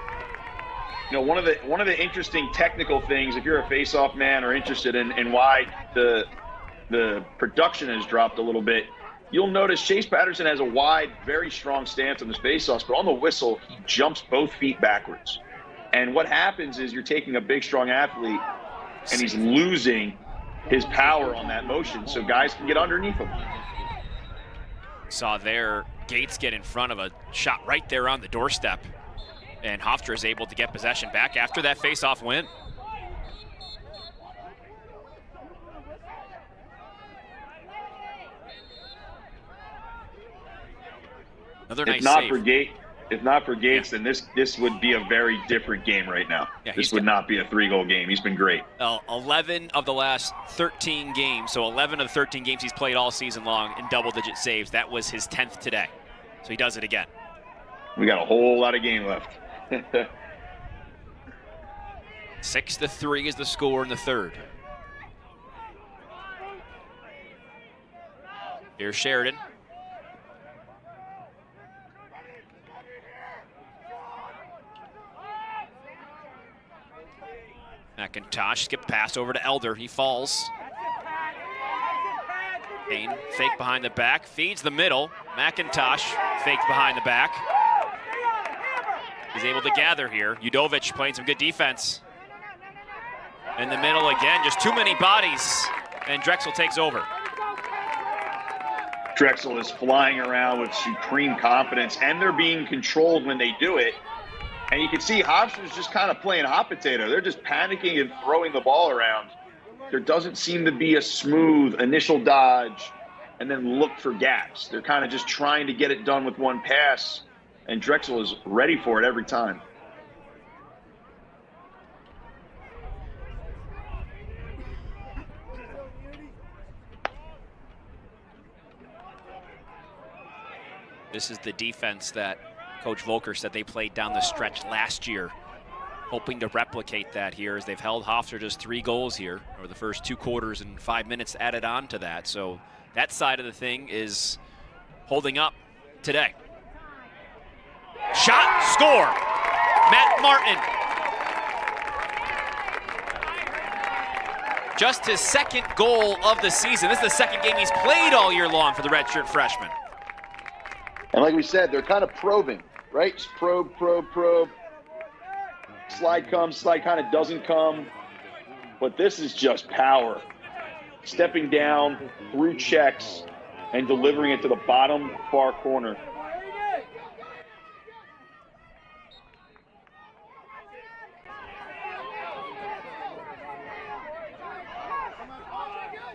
You know, one of the interesting technical things, if you're a face-off man or interested in why the production has dropped a little bit, you'll notice Chase Patterson has a wide, very strong stance on his face-offs, but on the whistle, he jumps both feet backwards. And what happens is you're taking a big, strong athlete, and he's losing his power on that motion, so guys can get underneath him. Saw there, Gates get in front of a shot right there on the doorstep. And Hofstra is able to get possession back after that face-off win. Another nice save. If not for Gates, then this would be a very different game right now. Yeah, this would not be a 3-goal game. He's been great. 11 of the last 13 games, so 11 of the 13 games he's played all season long in double-digit saves. That was his 10th today, so he does it again. We got a whole lot of game left. 6-3 is the score in the third. Here's Sheridan. McIntosh, skip pass over to Elder. He falls. Kane, fake behind the back, feeds the middle. McIntosh, fake behind the back. He's able to gather here. Udovic playing some good defense. In the middle again, just too many bodies, and Drexel takes over. Drexel is flying around with supreme confidence, and they're being controlled when they do it. And you can see Hofstra's just kind of playing hot potato. They're just panicking and throwing the ball around. There doesn't seem to be a smooth initial dodge and then look for gaps. They're kind of just trying to get it done with one pass, and Drexel is ready for it every time. This is the defense that Coach Volker said they played down the stretch last year, hoping to replicate that here as they've held Hofstra just 3 goals here over the first 2 quarters and 5 minutes added on to that. So that side of the thing is holding up today. Shot, score, Matt Martin. Just his 2nd goal of the season. This is the 2nd game he's played all year long for the redshirt freshman. And like we said, they're kind of probing, right? Just probe. Slide comes, slide kind of doesn't come. But this is just power. Stepping down through checks and delivering it to the bottom far corner.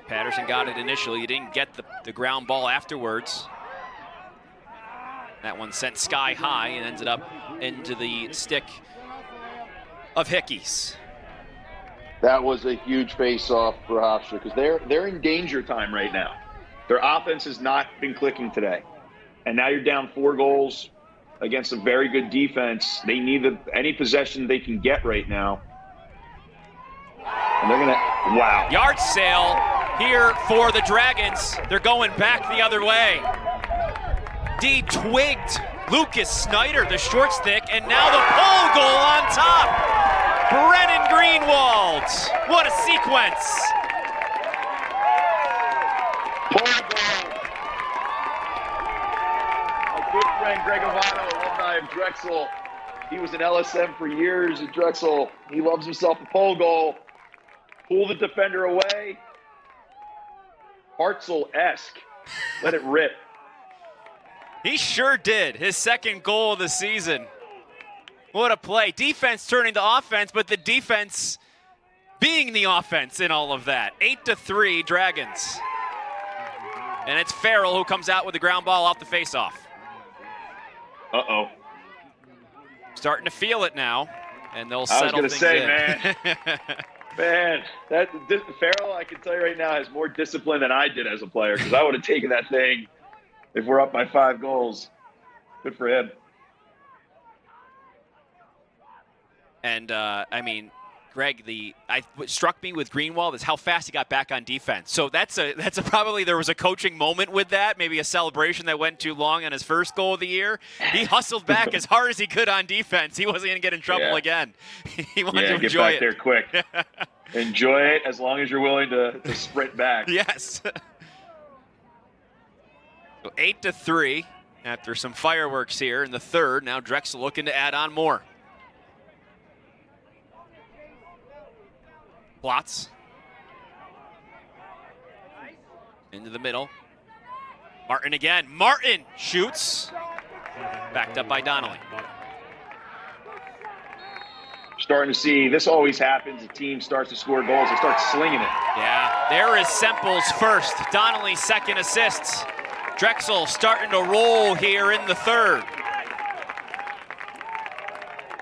Patterson got it initially. He didn't get the ground ball afterwards. That one sent sky high and ended up into the stick of Hickey's. That was a huge face-off for Hofstra because they're in danger time right now. Their offense has not been clicking today. And now you're down 4 goals against a very good defense. They need any possession they can get right now. And they're going to, wow. Yard sale here for the Dragons. They're going back the other way. D twigged Lucas Snyder, the short stick, and now the pole goal on top. Brennan Greenwald. What a sequence. Pole goal. My good friend Greg Avano, alumni of Drexel. He was an LSM for years at Drexel. He loves himself a pole goal. Pull the defender away. Hartzell-esque. Let it rip. He sure did. His second goal of the season. What a play. Defense turning to offense, but the defense being the offense in all of that. 8-3 Dragons. And it's Farrell who comes out with the ground ball off the faceoff. Uh-oh. Starting to feel it now, and they'll settle things in. I was going to say, man, Farrell, I can tell you right now, has more discipline than I did as a player because I would have taken that thing if we're up by 5 goals. Good for him. And, I mean, Greg, what struck me with Greenwald is how fast he got back on defense. So that's probably there was a coaching moment with that, maybe a celebration that went too long on his first goal of the year. He hustled back as hard as he could on defense. He wasn't going to get in trouble again. He wanted to enjoy it. Get back there quick. Enjoy it as long as you're willing to sprint back. Yes. So 8-3 after some fireworks here in the third. Now Drexel looking to add on more. Plotz into the middle. Martin again. Martin shoots. Backed up by Donnelly. Starting to see, this always happens. A team starts to score goals. They start slinging it. Yeah, there is Semple's first. Donnelly's second assists. Drexel starting to roll here in the third.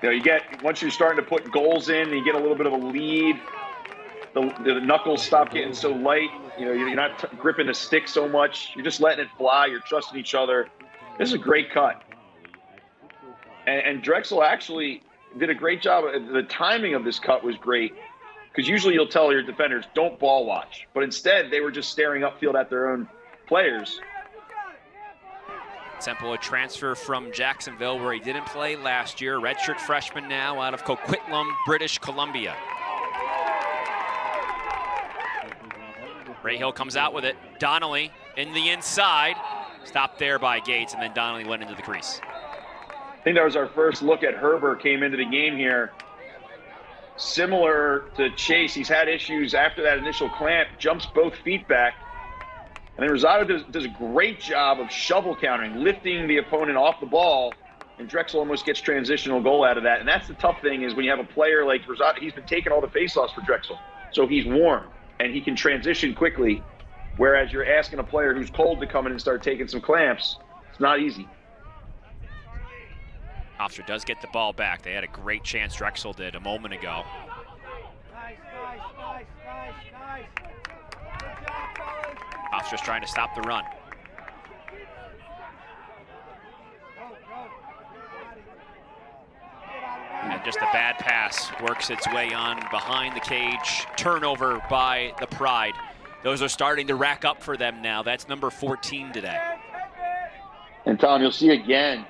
You know, once you're starting to put goals in and you get a little bit of a lead, the knuckles stop getting so light. You know, you're not gripping the stick so much. You're just letting it fly. You're trusting each other. This is a great cut. And Drexel actually did a great job. The timing of this cut was great because usually you'll tell your defenders, don't ball watch. But instead, they were just staring upfield at their own players. Semple, a transfer from Jacksonville where he didn't play last year. Redshirt freshman now out of Coquitlam, British Columbia. Rahill comes out with it. Donnelly in the inside. Stopped there by Gates, and then Donnelly went into the crease. I think that was our first look at Herbert came into the game here. Similar to Chase, he's had issues after that initial clamp, jumps both feet back. And then Rosado does a great job of shovel countering, lifting the opponent off the ball, and Drexel almost gets transitional goal out of that. And that's the tough thing is when you have a player like Rosado, he's been taking all the faceoffs for Drexel. So he's warm, and he can transition quickly, whereas you're asking a player who's cold to come in and start taking some clamps. It's not easy. Hofstra does get the ball back. They had a great chance, Drexel did, a moment ago. Hofstra's trying to stop the run. And just a bad pass works its way on behind the cage. Turnover by the Pride. Those are starting to rack up for them now. That's number 14 today. And Tom, you'll see again,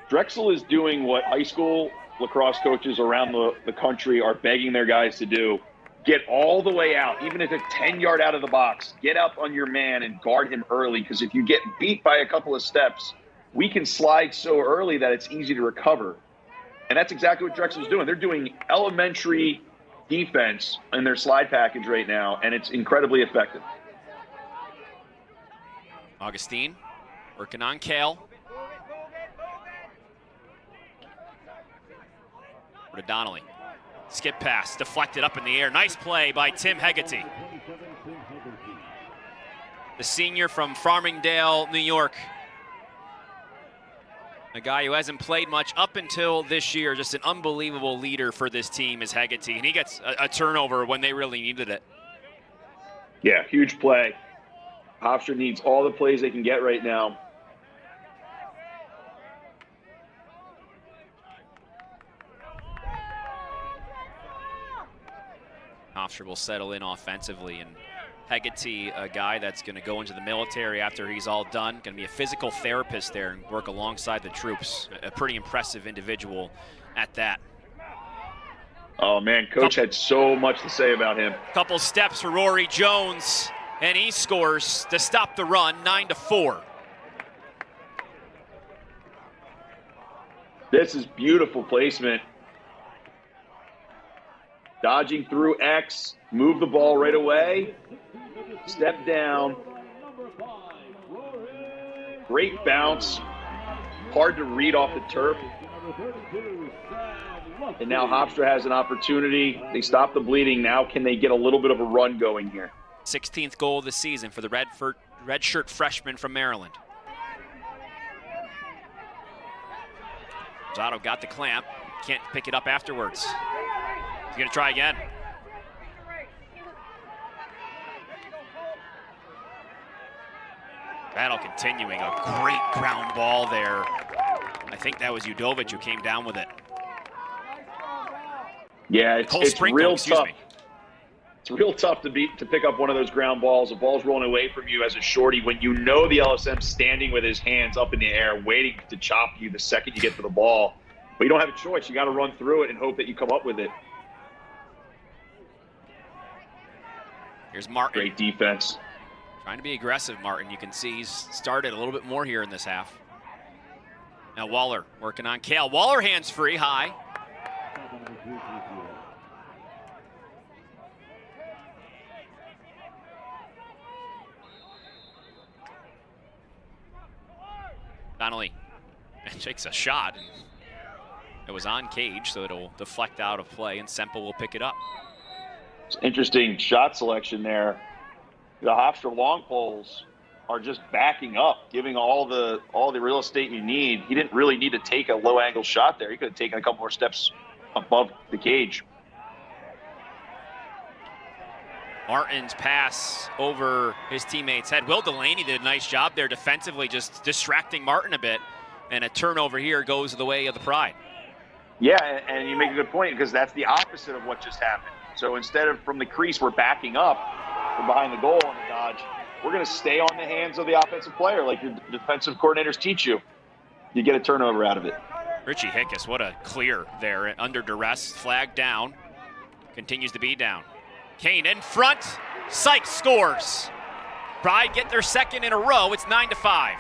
Drexel is doing what high school lacrosse coaches around the country are begging their guys to do. Get all the way out, even if it's 10-yard out of the box. Get up on your man and guard him early, because if you get beat by a couple of steps, we can slide so early that it's easy to recover. And that's exactly what Drexel's doing. They're doing elementary defense in their slide package right now, and it's incredibly effective. Augustine working on Kale. To Donnelly. Skip pass, deflected up in the air. Nice play by Tim Hegarty. The senior from Farmingdale, New York. A guy who hasn't played much up until this year, just an unbelievable leader for this team is Hegarty, and he gets a turnover when they really needed it. Yeah, huge play. Hofstra needs all the plays they can get right now. Hofstra will settle in offensively, and Hegarty, a guy that's going to go into the military after he's all done, going to be a physical therapist there and work alongside the troops. A pretty impressive individual at that. Oh man, coach had so much to say about him. Couple steps for Rory Jones, and he scores to stop the run, 9-4. This is beautiful placement. Dodging through X, move the ball right away, step down. Great bounce, hard to read off the turf. And now Hofstra has an opportunity. They stop the bleeding. Now can they get a little bit of a run going here? 16th goal of the season for the redshirt freshman from Maryland. Rosado got the clamp, can't pick it up afterwards. He's gonna try again. Battle continuing, a great ground ball there. I think that was Udovic who came down with it. Yeah, it's real tough. It's real tough to pick up one of those ground balls. The ball's rolling away from you as a shorty when you know the LSM's standing with his hands up in the air, waiting to chop you the second you get to the ball. But you don't have a choice. You got to run through it and hope that you come up with it. Here's Martin. Great defense. Trying to be aggressive, Martin. You can see he's started a little bit more here in this half. Now Waller working on Kale. Waller hands free, high. Donnelly takes a shot. It was on cage, so it'll deflect out of play, and Semple will pick it up. It's interesting shot selection there. The Hofstra long poles are just backing up, giving all the real estate you need. He didn't really need to take a low angle shot there. He could have taken a couple more steps above the cage. Martin's pass over his teammate's head. Will Delaney did a nice job there defensively, just distracting Martin a bit. And a turnover here goes the way of the Pride. Yeah, and you make a good point because that's the opposite of what just happened. So instead of from the crease, we're backing up from behind the goal on the dodge. We're going to stay on the hands of the offensive player like your defensive coordinators teach you. You get a turnover out of it. Richie Hickes, what a clear there under duress. Flag down. Continues to be down. Kane in front. Sykes scores. Pride get their second in a row. It's 9-5.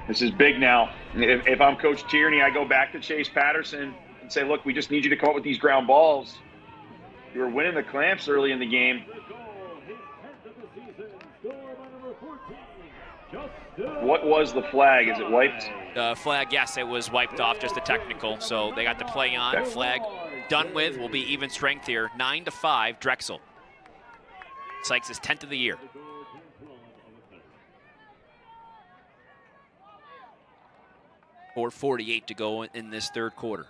This is big now. If I'm Coach Tierney, I go back to Chase Patterson and say, look, we just need you to come up with these ground balls. You were winning the clamps early in the game. What was the flag? Is it wiped? Flag, yes, it was wiped off, just a technical. So they got the play on. Okay. Flag done with. Will be even strength here. 9-5, Drexel. Sykes is 10th of the year. .448 to go in this third quarter.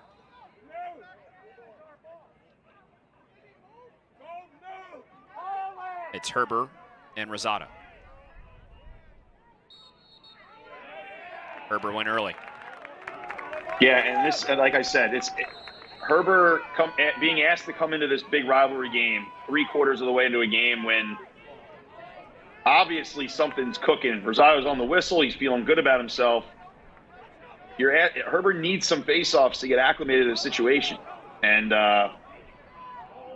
It's Herber and Rosado. Herber went early. Yeah, and this, like I said, Herber being asked to come into this big rivalry game 3/4 of the way into a game when obviously something's cooking. Rosado's on the whistle. He's feeling good about himself. Herber needs some face-offs to get acclimated to the situation. And,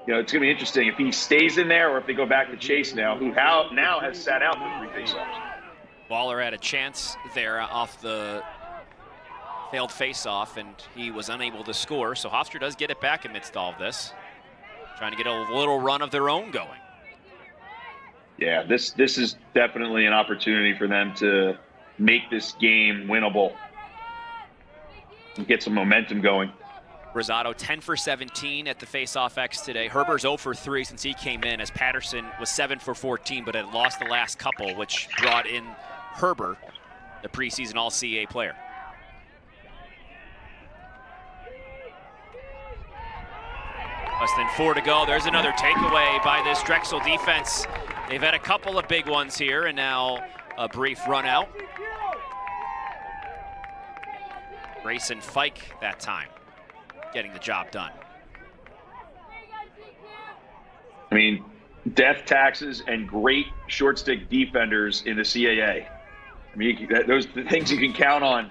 it's going to be interesting if he stays in there or if they go back to Chase now, who now has sat out the 3 face-offs. Waller had a chance there off the failed face-off, and he was unable to score. So Hofstra does get it back amidst all of this, trying to get a little run of their own going. Yeah, this is definitely an opportunity for them to make this game winnable and get some momentum going. Rosado 10 for 17 at the face-off X today. Herber's 0 for 3 since he came in, as Patterson was 7 for 14, but had lost the last couple, which brought in Herber, the preseason All-CAA player. Less than 4 to go. There's another takeaway by this Drexel defense. They've had a couple of big ones here, and now a brief run out. Grayson Fike that time, getting the job done. I mean, death taxes and great short stick defenders in the CAA. I mean, those are the things you can count on.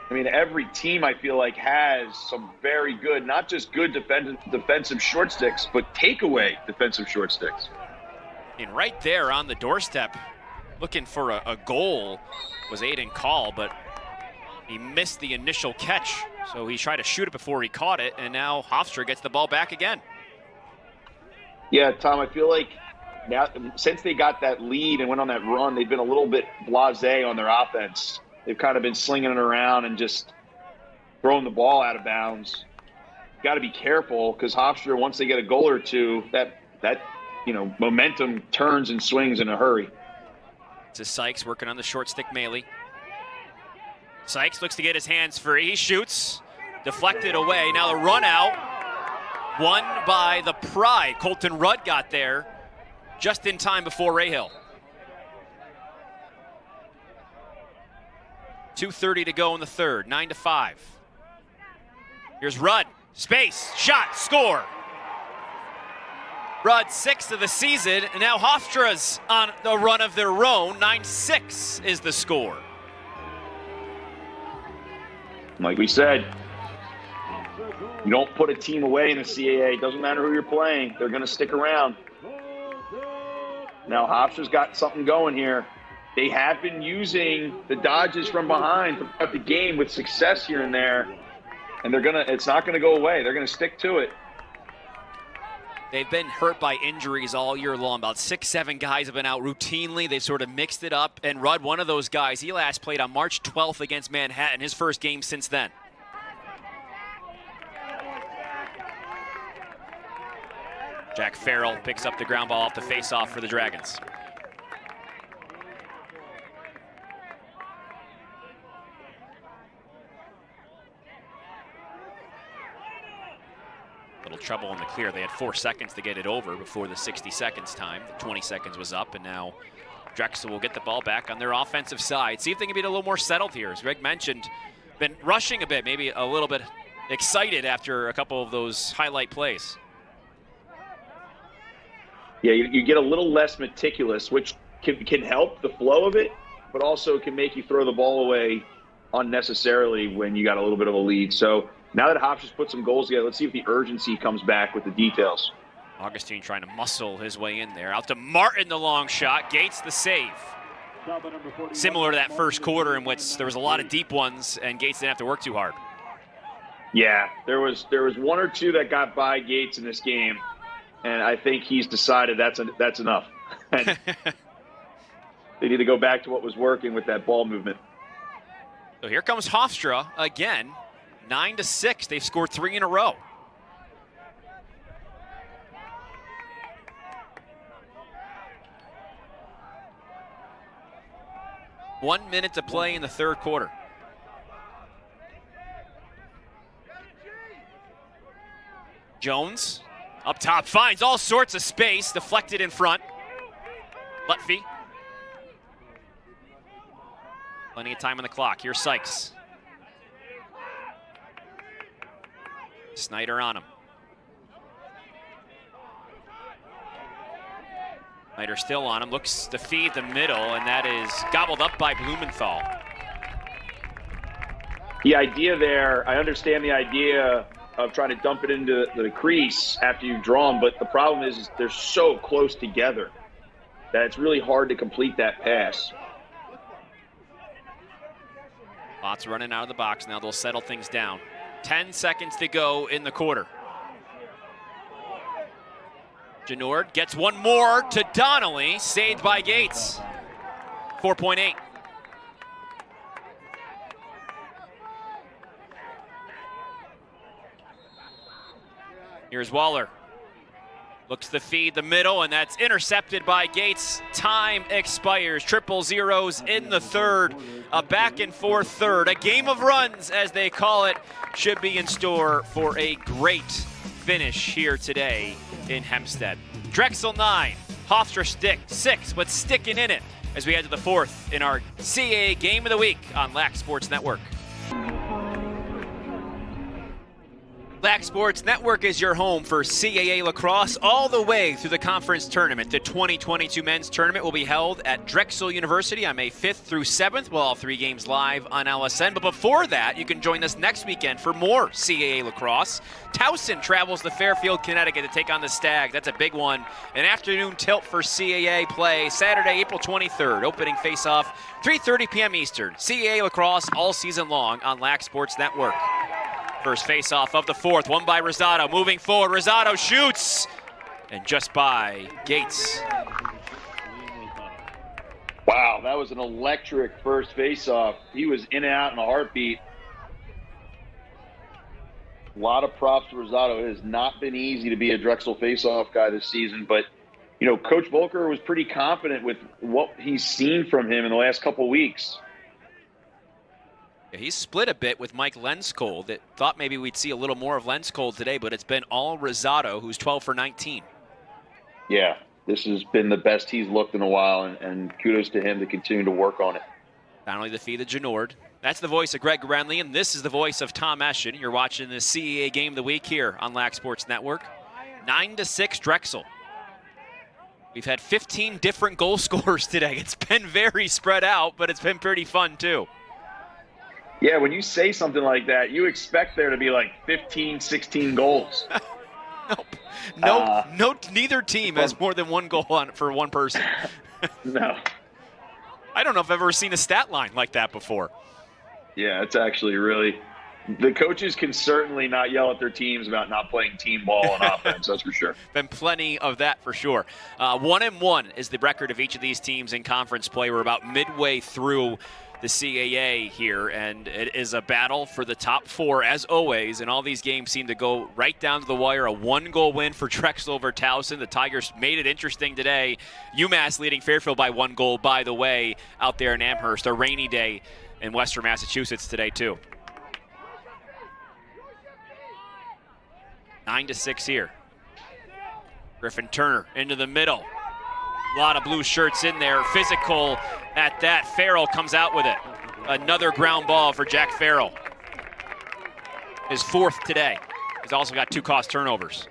I mean, every team I feel like has some very good, not just good defensive short sticks, but takeaway defensive short sticks. And right there on the doorstep, looking for a goal was Aiden Call, but he missed the initial catch. So he tried to shoot it before he caught it, and now Hofstra gets the ball back again. Yeah, Tom, I feel like now since they got that lead and went on that run, they've been a little bit blasé on their offense. They've kind of been slinging it around and just throwing the ball out of bounds. Got to be careful because Hofstra, once they get a goal or two, that momentum turns and swings in a hurry. It's Sykes working on the short stick melee. Sykes looks to get his hands free. He shoots, deflected away. Now the run out, won by the Pride. Colton Rudd got there just in time before Rahill. 2:30 to go in the third, 9-5. Here's Rudd, space, shot, score. Rudd, 6th of the season, and now Hofstra's on the run of their own. 9-6 is the score. Like we said, you don't put a team away in the CAA. It doesn't matter who you're playing. They're going to stick around. Now Hofstra's got something going here. They have been using the dodges from behind throughout the game with success here and there, and it's not gonna go away. They're gonna stick to it. They've been hurt by injuries all year long. About 6-7 guys have been out routinely. They've sort of mixed it up, and Rudd, one of those guys, he last played on March 12th against Manhattan, his first game since then. Jack Farrell picks up the ground ball off the face-off for the Dragons. Little trouble in the clear. They had 4 seconds to get it over before the 60 seconds time. The 20 seconds was up, and now Drexel will get the ball back on their offensive side. See if they can be a little more settled here. As Greg mentioned, been rushing a bit, maybe a little bit excited after a couple of those highlight plays. Yeah, you get a little less meticulous, which can help the flow of it, but also can make you throw the ball away unnecessarily when you got a little bit of a lead. So now that Hofstra's put some goals together, let's see if the urgency comes back with the details. Augustine trying to muscle his way in there. Out to Martin, the long shot. Gates the save. Similar to that first quarter in which there was a lot of deep ones and Gates didn't have to work too hard. Yeah, there was 1 or 2 that got by Gates in this game, and I think he's decided that's enough. And they need to go back to what was working with that ball movement. So here comes Hofstra again. 9-6. They've scored 3 in a row. One minute to play in the third quarter. Jones up top finds all sorts of space, deflected in front. Lutfi. Plenty of time on the clock. Here's Sykes. Snyder on him. Snyder still on him, looks to feed the middle, and that is gobbled up by Blumenthal. The idea there, I understand the idea of trying to dump it into the crease after you've drawn, but the problem is they're so close together that it's really hard to complete that pass. Lots running out of the box now. They'll settle things down. 10 seconds to go in the quarter. Genord gets one more to Donnelly, saved by Gates. 4.8. Here's Waller. Looks to feed the middle, and that's intercepted by Gates. Time expires. 0-0s in the third. A back-and-forth third. A game of runs, as they call it, should be in store for a great finish here today in Hempstead. Drexel 9, Hofstra 6, but sticking in it as we head to the fourth in our CAA Game of the Week on Lax Sports Network. Lax Sports Network is your home for CAA lacrosse all the way through the conference tournament. The 2022 men's tournament will be held at Drexel University on May 5th through 7th. We'll all 3 games live on LSN. But before that, you can join us next weekend for more CAA lacrosse. Towson travels to Fairfield, Connecticut to take on the Stags. That's a big one. An afternoon tilt for CAA play Saturday, April 23rd. Opening face-off 3:30 p.m. Eastern. CAA lacrosse all season long on Lax Sports Network. First face-off of the fourth, won by Rosado. Moving forward, Rosado shoots, and just by Gates. Wow, that was an electric first face-off. He was in and out in a heartbeat. A lot of props to Rosado. It has not been easy to be a Drexel face-off guy this season, but Coach Volker was pretty confident with what he's seen from him in the last couple weeks. Yeah, he's split a bit with Mike Lenskold. That thought maybe we'd see a little more of Lenskold today, but it's been all Rosado, who's 12 for 19. Yeah, this has been the best he's looked in a while, and kudos to him to continue to work on it. Finally defeated Genord. That's the voice of Greg Renly, and this is the voice of Tom Eschen. You're watching the CAA Game of the Week here on Lax Sports Network. 9-6 Drexel. We've had 15 different goal scorers today. It's been very spread out, but it's been pretty fun too. Yeah, when you say something like that, you expect there to be like 15, 16 goals. Nope. Neither team has more than one goal for one person. No. I don't know if I've ever seen a stat line like that before. Yeah, it's actually really – the coaches can certainly not yell at their teams about not playing team ball on offense, that's for sure. Been plenty of that for sure. 1-1 is the record of each of these teams in conference play. We're about midway through the CAA here, and it is a battle for the top 4 as always, and all these games seem to go right down to the wire. A 1-goal win for Drexel over Towson. The Tigers made it interesting today. UMass leading Fairfield by 1 goal, by the way, out there in Amherst. A rainy day in Western Massachusetts today too. 9-6 here. Griffin Turner into the middle. A lot of blue shirts in there. Physical at that. Farrell comes out with it. Another ground ball for Jack Farrell. His 4th today. He's also got 2 cost turnovers.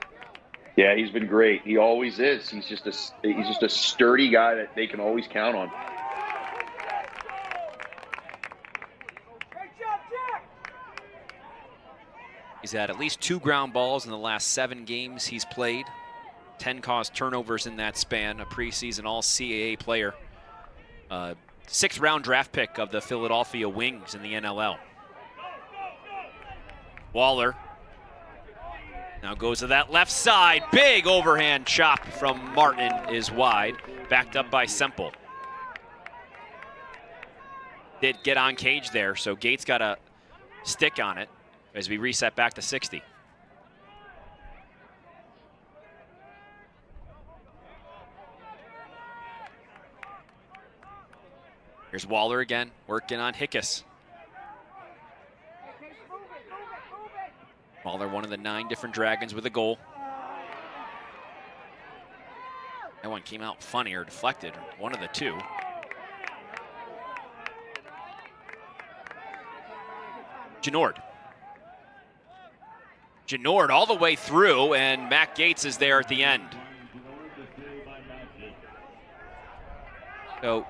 Yeah, he's been great. He always is. He's just a sturdy guy that they can always count on. He's had at least 2 ground balls in the last 7 games he's played. 10 caused turnovers in that span. A preseason all-CAA player. 6th round draft pick of the Philadelphia Wings in the NLL. Waller now goes to that left side. Big overhand chop from Martin is wide. Backed up by Semple. Did get on cage there, so Gates got a stick on it as we reset back to 60. Here's Waller again, working on Hickes. Waller, one of the 9 different Dragons with a goal. That one came out funny or deflected, one of the 2. Genord all the way through, and Matt Gates is there at the end. So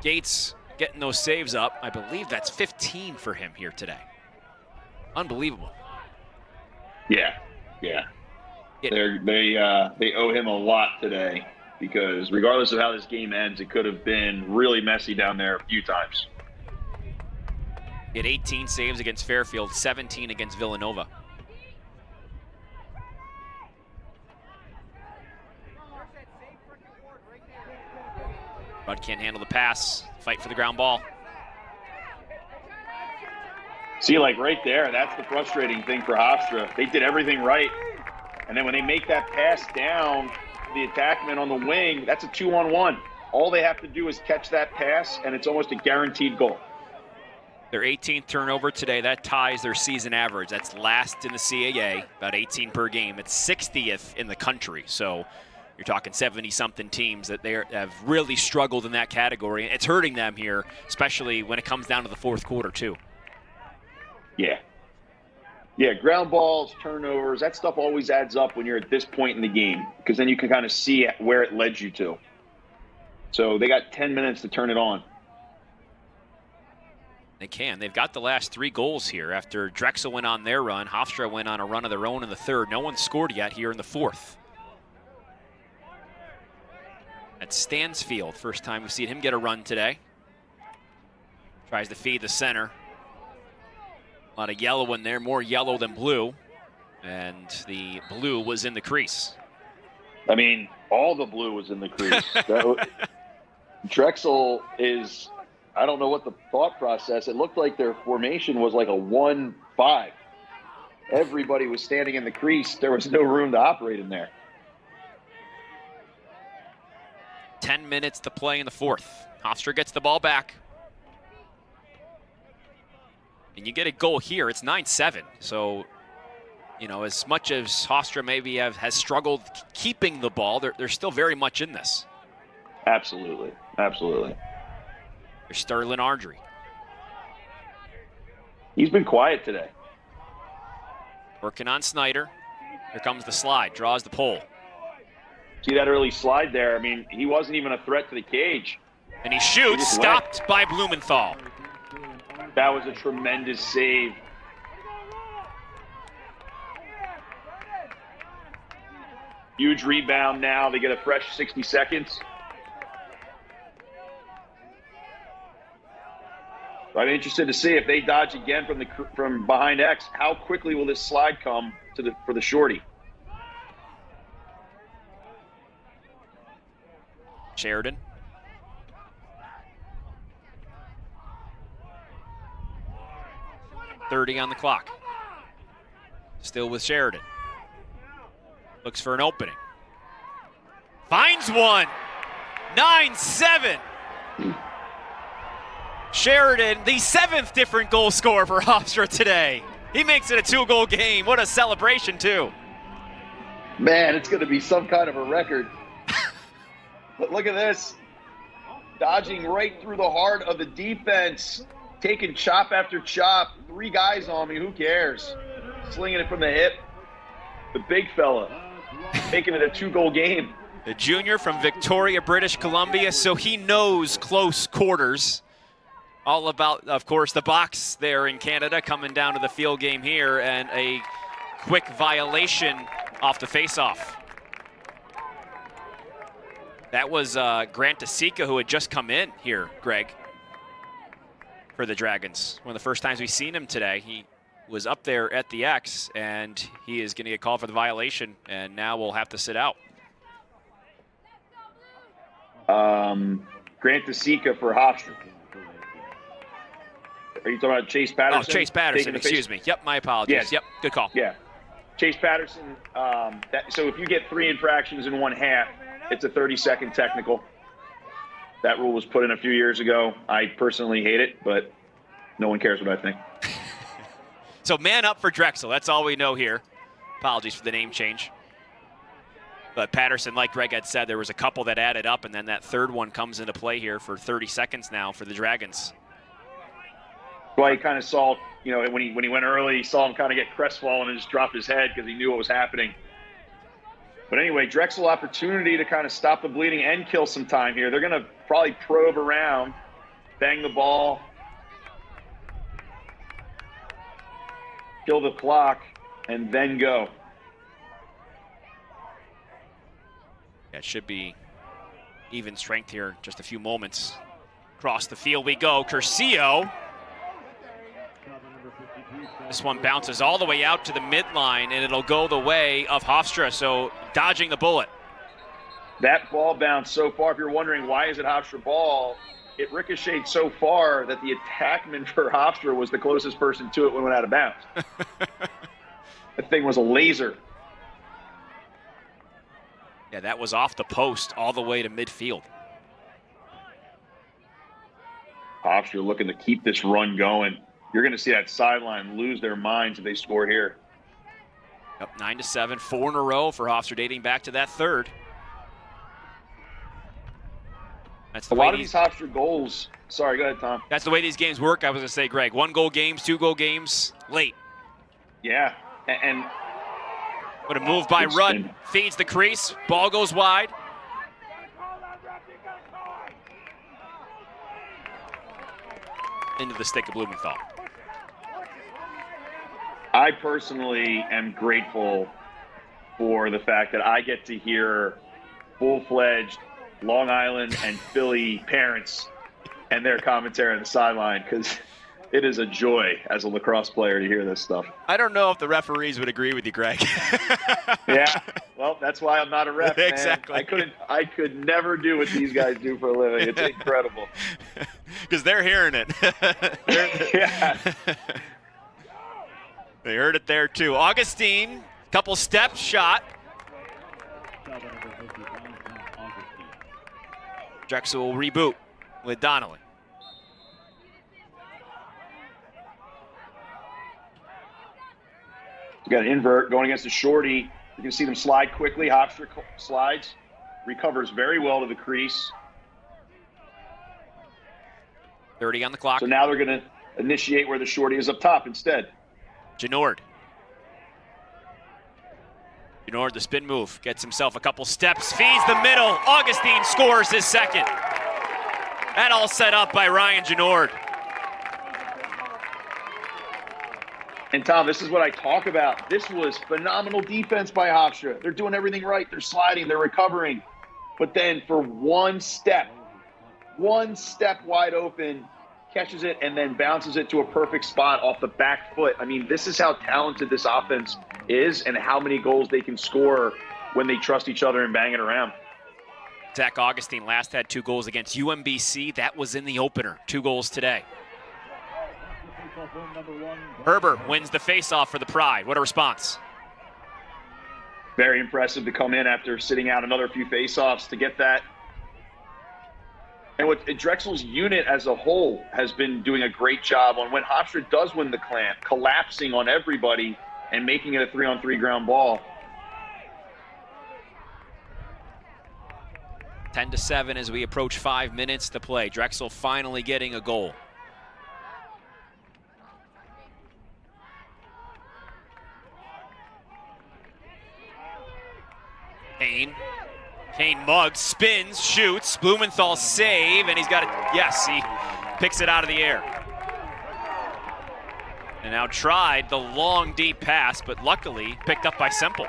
Gates getting those saves up. I believe that's 15 for him here today. Unbelievable. Yeah. They owe him a lot today because regardless of how this game ends, it could have been really messy down there a few times. He had 18 saves against Fairfield, 17 against Villanova. Rudd can't handle the pass. Fight for the ground ball. See, like right there, that's the frustrating thing for Hofstra. They did everything right. And then when they make that pass down the attackman on the wing, that's a 2-on-1. All they have to do is catch that pass, and it's almost a guaranteed goal. Their 18th turnover today, that ties their season average. That's last in the CAA, about 18 per game. It's 60th in the country. So you're talking 70-something teams that they have really struggled in that category. It's hurting them here, especially when it comes down to the fourth quarter, too. Yeah. Yeah, ground balls, turnovers, that stuff always adds up when you're at this point in the game, because then you can kind of see where it led you to. So they got 10 minutes to turn it on. They can. They've got the last 3 goals here. After Drexel went on their run, Hofstra went on a run of their own in the third. No one scored yet here in the fourth. At Stansfield, first time we've seen him get a run today. Tries to feed the center. A lot of yellow in there, more yellow than blue. And the blue was in the crease. I mean, all the blue was in the crease. Drexel is, I don't know what the thought process, it looked like their formation was like a 1-5. Everybody was standing in the crease. There was no room to operate in there. 10 minutes to play in the fourth. Hofstra gets the ball back. And you get a goal here, it's 9-7. So, you know, as much as Hofstra maybe has struggled keeping the ball, they're still very much in this. Absolutely. Absolutely. There's Sterling Ardrey. He's been quiet today. Working on Snyder. Here comes the slide, draws the pole. See that early slide there? I mean, he wasn't even a threat to the cage. And he shoots, stopped by Blumenthal. That was a tremendous save. Huge rebound now. They get a fresh 60 seconds. I'm interested to see if they dodge again from behind X. How quickly will this slide come for the shorty? Sheridan. .30 on the clock. Still with Sheridan. Looks for an opening. Finds one. 9-7. Sheridan, the 7th different goal scorer for Hofstra today. He makes it a 2-goal game. What a celebration, too. Man, it's going to be some kind of a record. But look at this. Dodging right through the heart of the defense. Taking chop after chop. 3 guys on me. Who cares? Slinging it from the hip. The big fella. Making it a 2-goal game. The junior from Victoria, British Columbia, so he knows close quarters. All about, of course, the box there in Canada, coming down to the field game here, and a quick violation off the faceoff. That was Grant DeSica, who had just come in here, Greg, for the Dragons. One of the first times we've seen him today. He was up there at the X, and he is going to get called for the violation, and now we'll have to sit out. Grant DeSica for Hofstra. Are you talking about Chase Patterson? Oh, Chase Patterson, excuse me. Yep, my apologies. Yes. Yep, good call. Yeah. Chase Patterson, so if you get 3 infractions in one half, it's a 30-second technical. That rule was put in a few years ago. I personally hate it, but no one cares what I think. So man up for Drexel. That's all we know here. Apologies for the name change. But Patterson, like Greg had said, there was a couple that added up, and then that third one comes into play here for 30 seconds now for the Dragons. Well, he kind of saw, you know, when he went early, he saw him kind of get crestfallen and just drop his head because he knew what was happening. But anyway, Drexel opportunity to kind of stop the bleeding and kill some time here. They're going to probably probe around, bang the ball, kill the clock, and then go. Yeah, it should be even strength here. Just a few moments. Across the field we go. Curcio. This one bounces all the way out to the midline, and it'll go the way of Hofstra, so dodging the bullet. That ball bounced so far. If you're wondering why is it Hofstra ball, it ricocheted so far that the attackman for Hofstra was the closest person to it when it went out of bounds. The thing was a laser. Yeah, that was off the post all the way to midfield. Hofstra looking to keep this run going. You're going to see that sideline lose their minds if they score here. Up 9-7, 4 in a row for Hofstra, dating back to that third. That's the a way lot of these Hofstra goals. Sorry, go ahead, Tom. That's the way these games work. I was going to say, Greg, 1-goal games, 2-goal games, late. Yeah, and what a move by Rudd. Feeds the crease. Ball goes wide. Into the stick of Blumenthal. I personally am grateful for the fact that I get to hear full-fledged Long Island and Philly parents and their commentary on the sideline, because it is a joy as a lacrosse player to hear this stuff. I don't know if the referees would agree with you, Greg. Yeah, well, that's why I'm not a ref, man. Exactly. I could never do what these guys do for a living. It's incredible. Because they're hearing it. Yeah. They heard it there too. Augustine, couple steps, shot. Drexel will reboot with Donnelly. You got an invert going against the shorty. You can see them slide quickly. Hofstra slides, recovers very well to the crease. 30 on the clock. So now they're going to initiate where the shorty is up top instead. Genord, the spin move, gets himself a couple steps, feeds the middle. Augustine scores his second. That all set up by Ryan Genord. And Tom, this is what I talk about. This was phenomenal defense by Hofstra. They're doing everything right. They're sliding, they're recovering. But then for one step wide open, catches it and then bounces it to a perfect spot off the back foot. I mean, this is how talented this offense is and how many goals they can score when they trust each other and bang it around. Zach Augustine last had 2 goals against UMBC. That was in the opener. 2 goals today. Herbert wins the faceoff for the Pride. What a response. Very impressive to come in after sitting out another few faceoffs to get that. And what Drexel's unit as a whole has been doing a great job on when Hofstra does win the clamp, collapsing on everybody and making it a 3-on-3 ground ball. 10-7 as we approach 5 minutes to play. Drexel finally getting a goal. Kane mugs, spins, shoots. Blumenthal save, and he's got it. Yes, he picks it out of the air. And now tried the long, deep pass, but luckily picked up by Semple.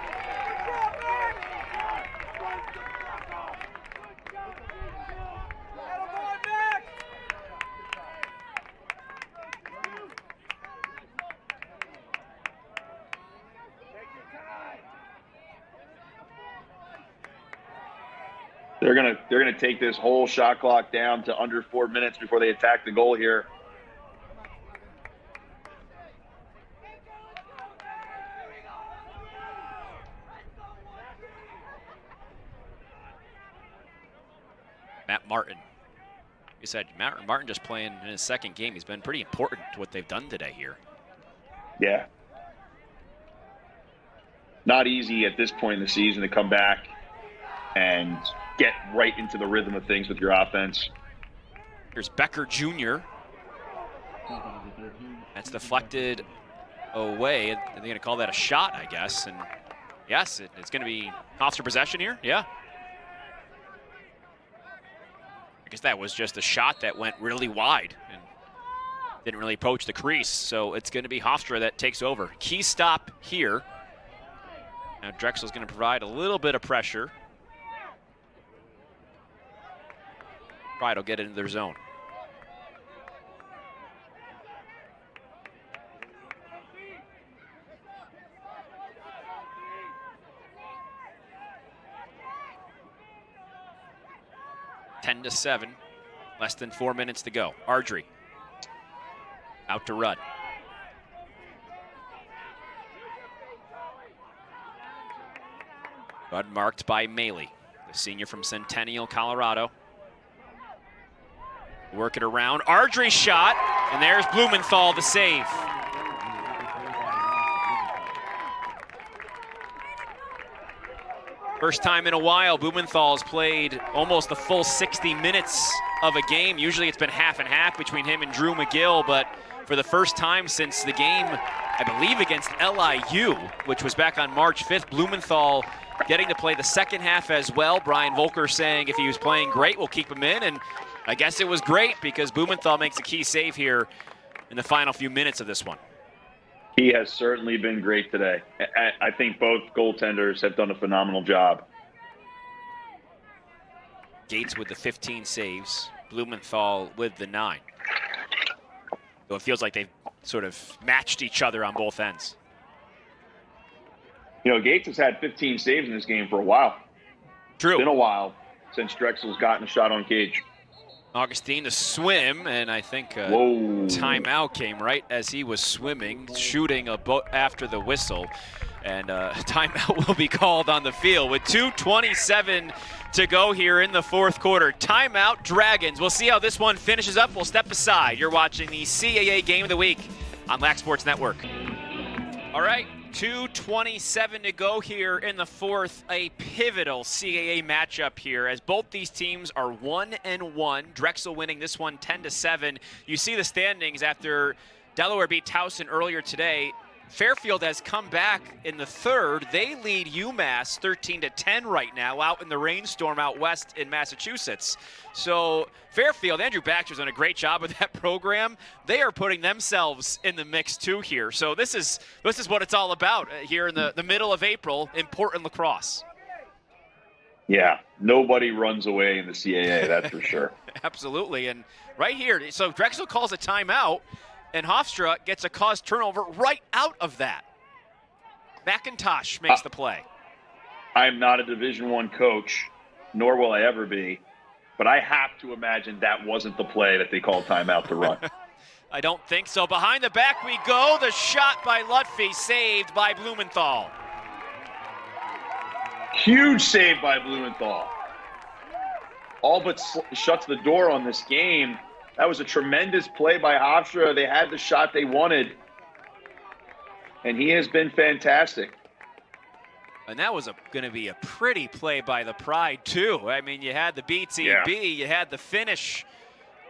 They're gonna take this whole shot clock down to under 4 minutes before they attack the goal here. Matt Martin. You said Matt Martin just playing in his second game. He's been pretty important to what they've done today here. Yeah. Not easy at this point in the season to come back and get right into the rhythm of things with your offense. Here's Becker Jr. That's deflected away. They're going to call that a shot, I guess. And yes, it's going to be Hofstra possession here. Yeah. I guess that was just a shot that went really wide and didn't really approach the crease. So it's going to be Hofstra that takes over. Key stop here. Now Drexel's going to provide a little bit of pressure. Pride will get it into their zone. Ten to 7, less than 4 minutes to go. Ardrey out to Rudd. Rudd marked by Maley. senior from Centennial, Colorado. Work it around. Ardry's shot, and there's Blumenthal the save. First time in a while, Blumenthal's played almost the full 60 minutes of a game. Usually it's been half and half between him and Drew McGill, but for the first time since the game, I believe against LIU, which was back on March 5th, Blumenthal getting to play the second half as well. Brian Volker saying if he was playing great, we'll keep him in, and I guess it was great because Blumenthal makes a key save here in the final few minutes of this one. He has certainly been great today. I think both goaltenders have done a phenomenal job. Gates with the 15 saves, Blumenthal with the 9. So it feels like they've sort of matched each other on both ends. You know, Gates has had 15 saves in this game for a while. True. It's been a while since Drexel's gotten a shot on cage. Augustine to swim, and I think timeout came right as he was swimming, shooting a boat after the whistle. And timeout will be called on the field with 2:27 to go here in the fourth quarter. Timeout, Dragons. We'll see how this one finishes up. We'll step aside. You're watching the CAA Game of the Week on Lax Sports Network. All right. 2:27 to go here in the fourth. A pivotal CAA matchup here as both these teams are 1-1. Drexel winning this one 10-7. You see the standings after Delaware beat Towson earlier today. Fairfield has come back in the third. They lead UMass 13-10 right now out in the rainstorm out west in Massachusetts. So Fairfield, Andrew Baxter's done a great job with that program. They are putting themselves in the mix too here. So this is what it's all about here in the middle of April in Portland Lacrosse. Yeah, nobody runs away in the CAA, that's for sure. Absolutely, and right here, so Drexel calls a timeout, and Hofstra gets a caused turnover right out of that. McIntosh makes the play. I'm not a Division I coach, nor will I ever be, but I have to imagine that wasn't the play that they called timeout to run. I don't think so. Behind the back we go. The shot by Lutfi, saved by Blumenthal. Huge save by Blumenthal. All but shuts the door on this game. That was a tremendous play by Hofstra. They had the shot they wanted, and he has been fantastic. And that was going to be a pretty play by the Pride, too. I mean, you had the BTB, you had the finish,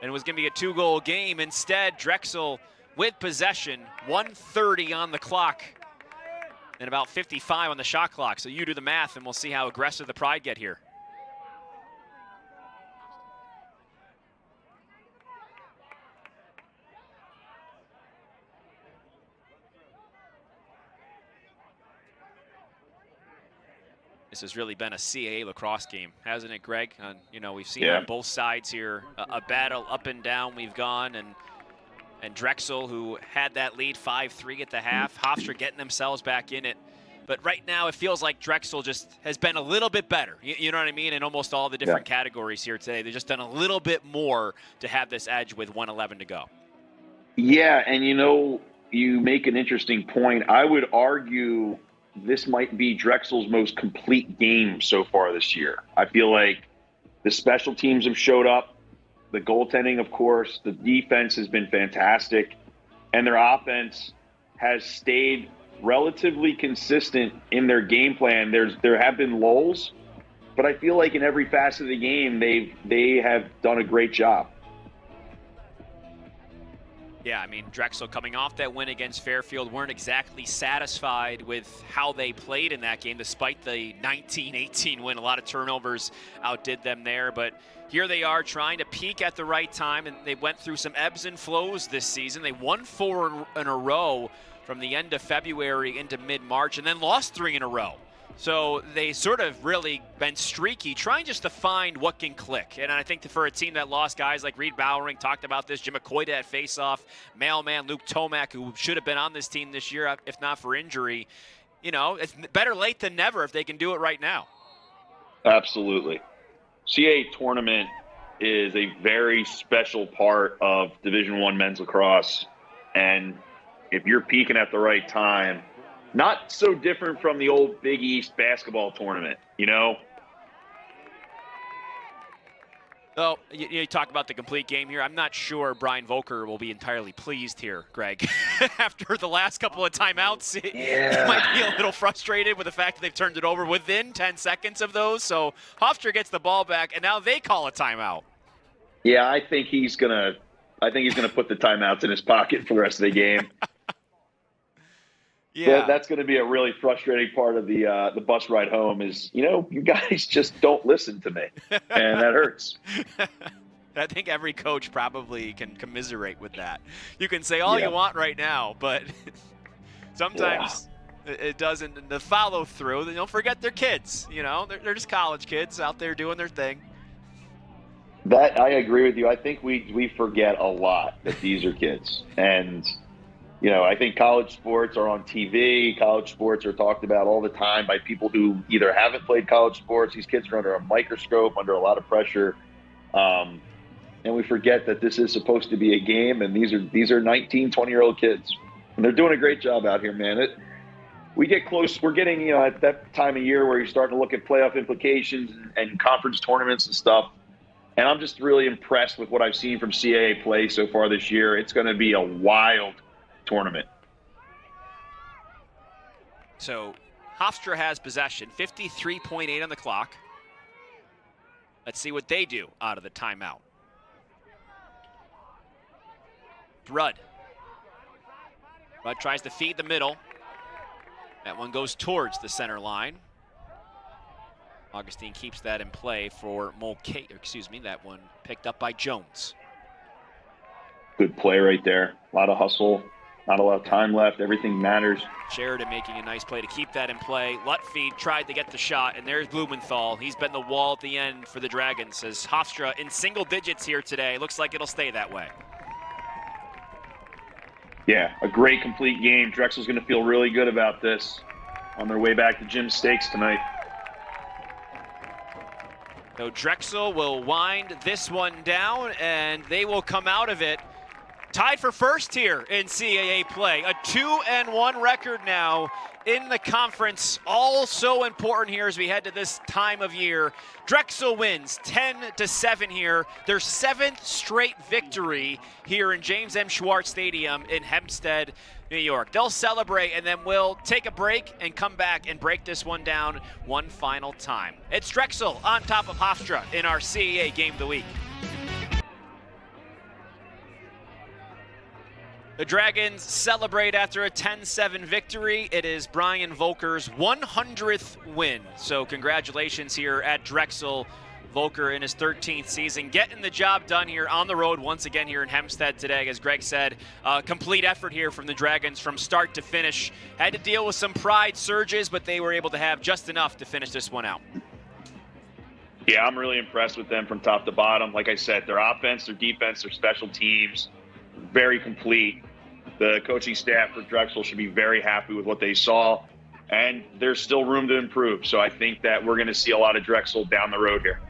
and it was going to be a two-goal game. Instead, Drexel with possession, 1:30 on the clock, and about 55 on the shot clock. So you do the math, and we'll see how aggressive the Pride get here. This has really been a CAA lacrosse game, hasn't it, Greg? You know, we've seen on both sides here a battle up and down. We've gone, and Drexel, who had that lead 5-3 at the half, Hofstra getting themselves back in it. But right now, it feels like Drexel just has been a little bit better. You know what I mean? In almost all the different categories here today, they've just done a little bit more to have this edge with 1:11 to go. Yeah, and you know, you make an interesting point. I would argue this might be Drexel's most complete game so far this year. I feel like the special teams have showed up, the goaltending, of course, the defense has been fantastic, and their offense has stayed relatively consistent in their game plan. There have been lulls, but I feel like in every facet of the game, they have done a great job. Yeah, I mean, Drexel coming off that win against Fairfield weren't exactly satisfied with how they played in that game, despite the 19-18 win. A lot of turnovers outdid them there, but here they are trying to peak at the right time, and they went through some ebbs and flows this season. They won 4 in a row from the end of February into mid-March, and then lost 3 in a row. So they sort of really been streaky, trying just to find what can click. And I think for a team that lost guys like Reed Bowering, talked about this, Jim McCoy at faceoff, mailman Luke Tomac, who should have been on this team this year if not for injury. You know, it's better late than never if they can do it right now. Absolutely. CAA tournament is a very special part of Division I men's lacrosse. And if you're peaking at the right time, not so different from the old Big East basketball tournament, you know? Oh, you talk about the complete game here. I'm not sure Brian Volker will be entirely pleased here, Greg. After the last couple of timeouts, he might be a little frustrated with the fact that they've turned it over within 10 seconds of those. So Hofstra gets the ball back, and now they call a timeout. Yeah, I think he's gonna put the timeouts in his pocket for the rest of the game. Yeah, that's going to be a really frustrating part of the bus ride home. Is you guys just don't listen to me, and that hurts. I think every coach probably can commiserate with that. You can say all you want right now, but sometimes it doesn't. And the follow through, they don't forget their kids. They're just college kids out there doing their thing. That I agree with you. I think we forget a lot that these are kids, and I think college sports are on TV. College sports are talked about all the time by people who either haven't played college sports. These kids are under a microscope, under a lot of pressure. And we forget that this is supposed to be a game, and these are 19, 20-year-old kids. And they're doing a great job out here, man. We get close. We're getting, at that time of year where you're starting to look at playoff implications and conference tournaments and stuff. And I'm just really impressed with what I've seen from CAA play so far this year. It's going to be a wild tournament. So Hofstra has possession, 53.8 on the clock. Let's see what they do out of the timeout. Rudd tries to feed the middle. That one goes towards the center line. Augustine keeps that in play for Mulcahy. That one picked up by Jones. Good play right there. A lot of hustle. Not a lot of time left. Everything matters. Sheridan making a nice play to keep that in play. Lutfi tried to get the shot, and there's Blumenthal. He's been the wall at the end for the Dragons as Hofstra in single digits here today. Looks like it'll stay that way. Yeah, a great complete game. Drexel's going to feel really good about this on their way back to Jim Stakes tonight. So Drexel will wind this one down, and they will come out of it tied for first here in CAA play. A 2-1 record now in the conference. All so important here as we head to this time of year. Drexel wins 10-7 here. Their 7th straight victory here in James M. Schwartz Stadium in Hempstead, New York. They'll celebrate, and then we'll take a break and come back and break this one down one final time. It's Drexel on top of Hofstra in our CAA Game of the Week. The Dragons celebrate after a 10-7 victory. It is Brian Volker's 100th win. So congratulations here at Drexel. Volker in his 13th season, getting the job done here on the road once again here in Hempstead today. As Greg said, complete effort here from the Dragons from start to finish. Had to deal with some pride surges, but they were able to have just enough to finish this one out. Yeah, I'm really impressed with them from top to bottom. Like I said, their offense, their defense, their special teams, very complete. The coaching staff for Drexel should be very happy with what they saw, and there's still room to improve. So I think that we're going to see a lot of Drexel down the road here.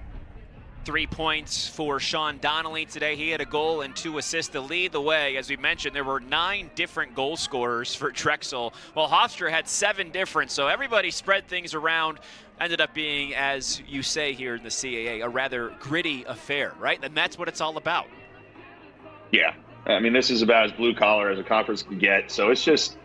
3 points for Sean Donnelly today. He had a goal and 2 assists to lead the way. As we mentioned, there were 9 different goal scorers for Drexel, while Hofstra had 7 different. So everybody spread things around. Ended up being, as you say here in the CAA, a rather gritty affair, right? And that's what it's all about. Yeah. I mean, this is about as blue-collar as a conference can get. So it's just,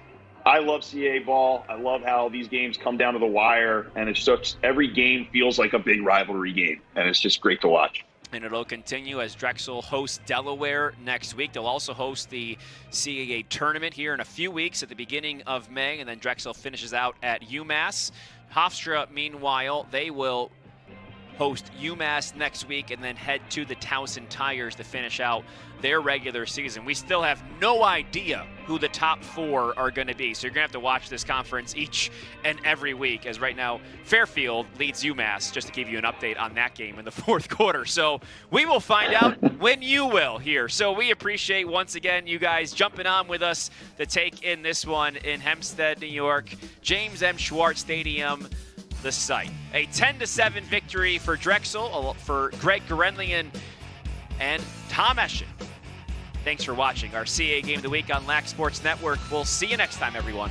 I love CAA ball. I love how these games come down to the wire, and it's just every game feels like a big rivalry game, and it's just great to watch. And it'll continue as Drexel hosts Delaware next week. They'll also host the CAA tournament here in a few weeks at the beginning of May, and then Drexel finishes out at UMass. Hofstra, meanwhile, they will host UMass next week and then head to the Towson Tigers to finish out their regular season. We still have no idea who the top 4 are going to be, so you're going to have to watch this conference each and every week, as right now Fairfield leads UMass, just to give you an update on that game in the 4th quarter. So we will find out when you will here. So we appreciate, once again, you guys jumping on with us to take in this one in Hempstead, New York, James M. Schwartz Stadium, the site. A 10-7 victory for Drexel, for Greg Gorenlian and Tom Eschen. Thanks for watching our CAA Game of the Week on Lax Sports Network. We'll see you next time, everyone.